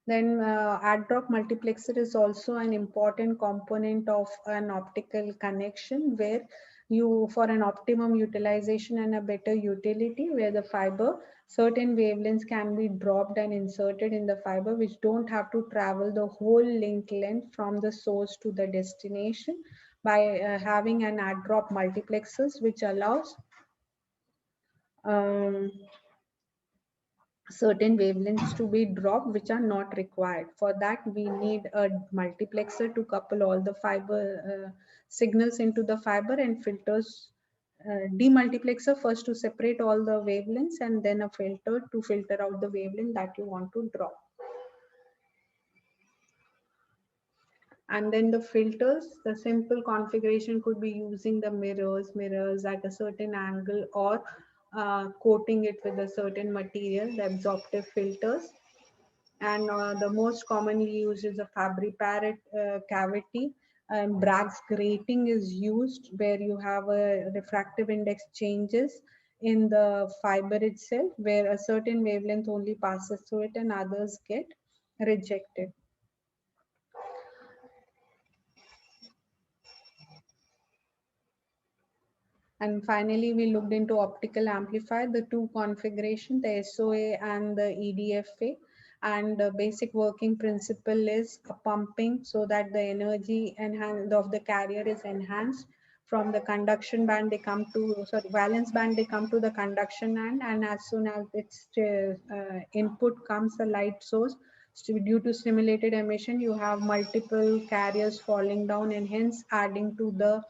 Then add-drop multiplexer is also an important component of an optical connection, where you, for an optimum utilization and a better utility, where the fiber, certain wavelengths can be dropped and inserted in the fiber, which don't have to travel the whole link length from the source to the destination, by having an add-drop multiplexers, which allows certain wavelengths to be dropped which are not required. For that, we need a multiplexer to couple all the fiber signals into the fiber, and filters, demultiplexer first to separate all the wavelengths, and then a filter to filter out the wavelength that you want to drop. And then the filters, the simple configuration could be using the mirrors at a certain angle, or coating it with a certain material, the absorptive filters. And the most commonly used is a Fabry-Perot cavity, and Bragg's grating is used, where you have a refractive index changes in the fiber itself, where a certain wavelength only passes through it and others get rejected. And finally, we looked into optical amplifier, the two configuration, the SOA and the EDFA. And the basic working principle is pumping, so that the energy of the carrier is enhanced from the conduction band they come to, sorry, valence band they come to the conduction band, and as soon as its input comes a light source, so due to stimulated emission you have multiple carriers falling down and hence adding to the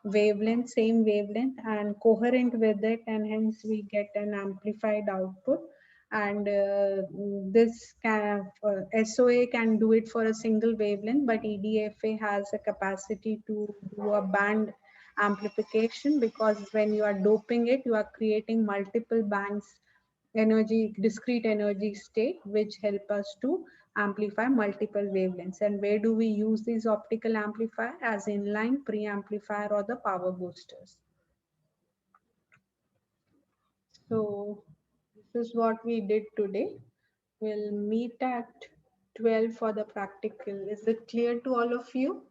wavelength, same wavelength and coherent with it, and hence we get an amplified output. And this can SOA can do it for a single wavelength, but EDFA has a capacity to do a band amplification, because when you are doping it, you are creating multiple bands, energy, discrete energy state, which help us to amplify multiple wavelengths. And where do we use these optical amplifier? As inline, preamplifier, or the power boosters. So this is what we did today. We'll meet at 12 for the practical. Is it clear to all of you?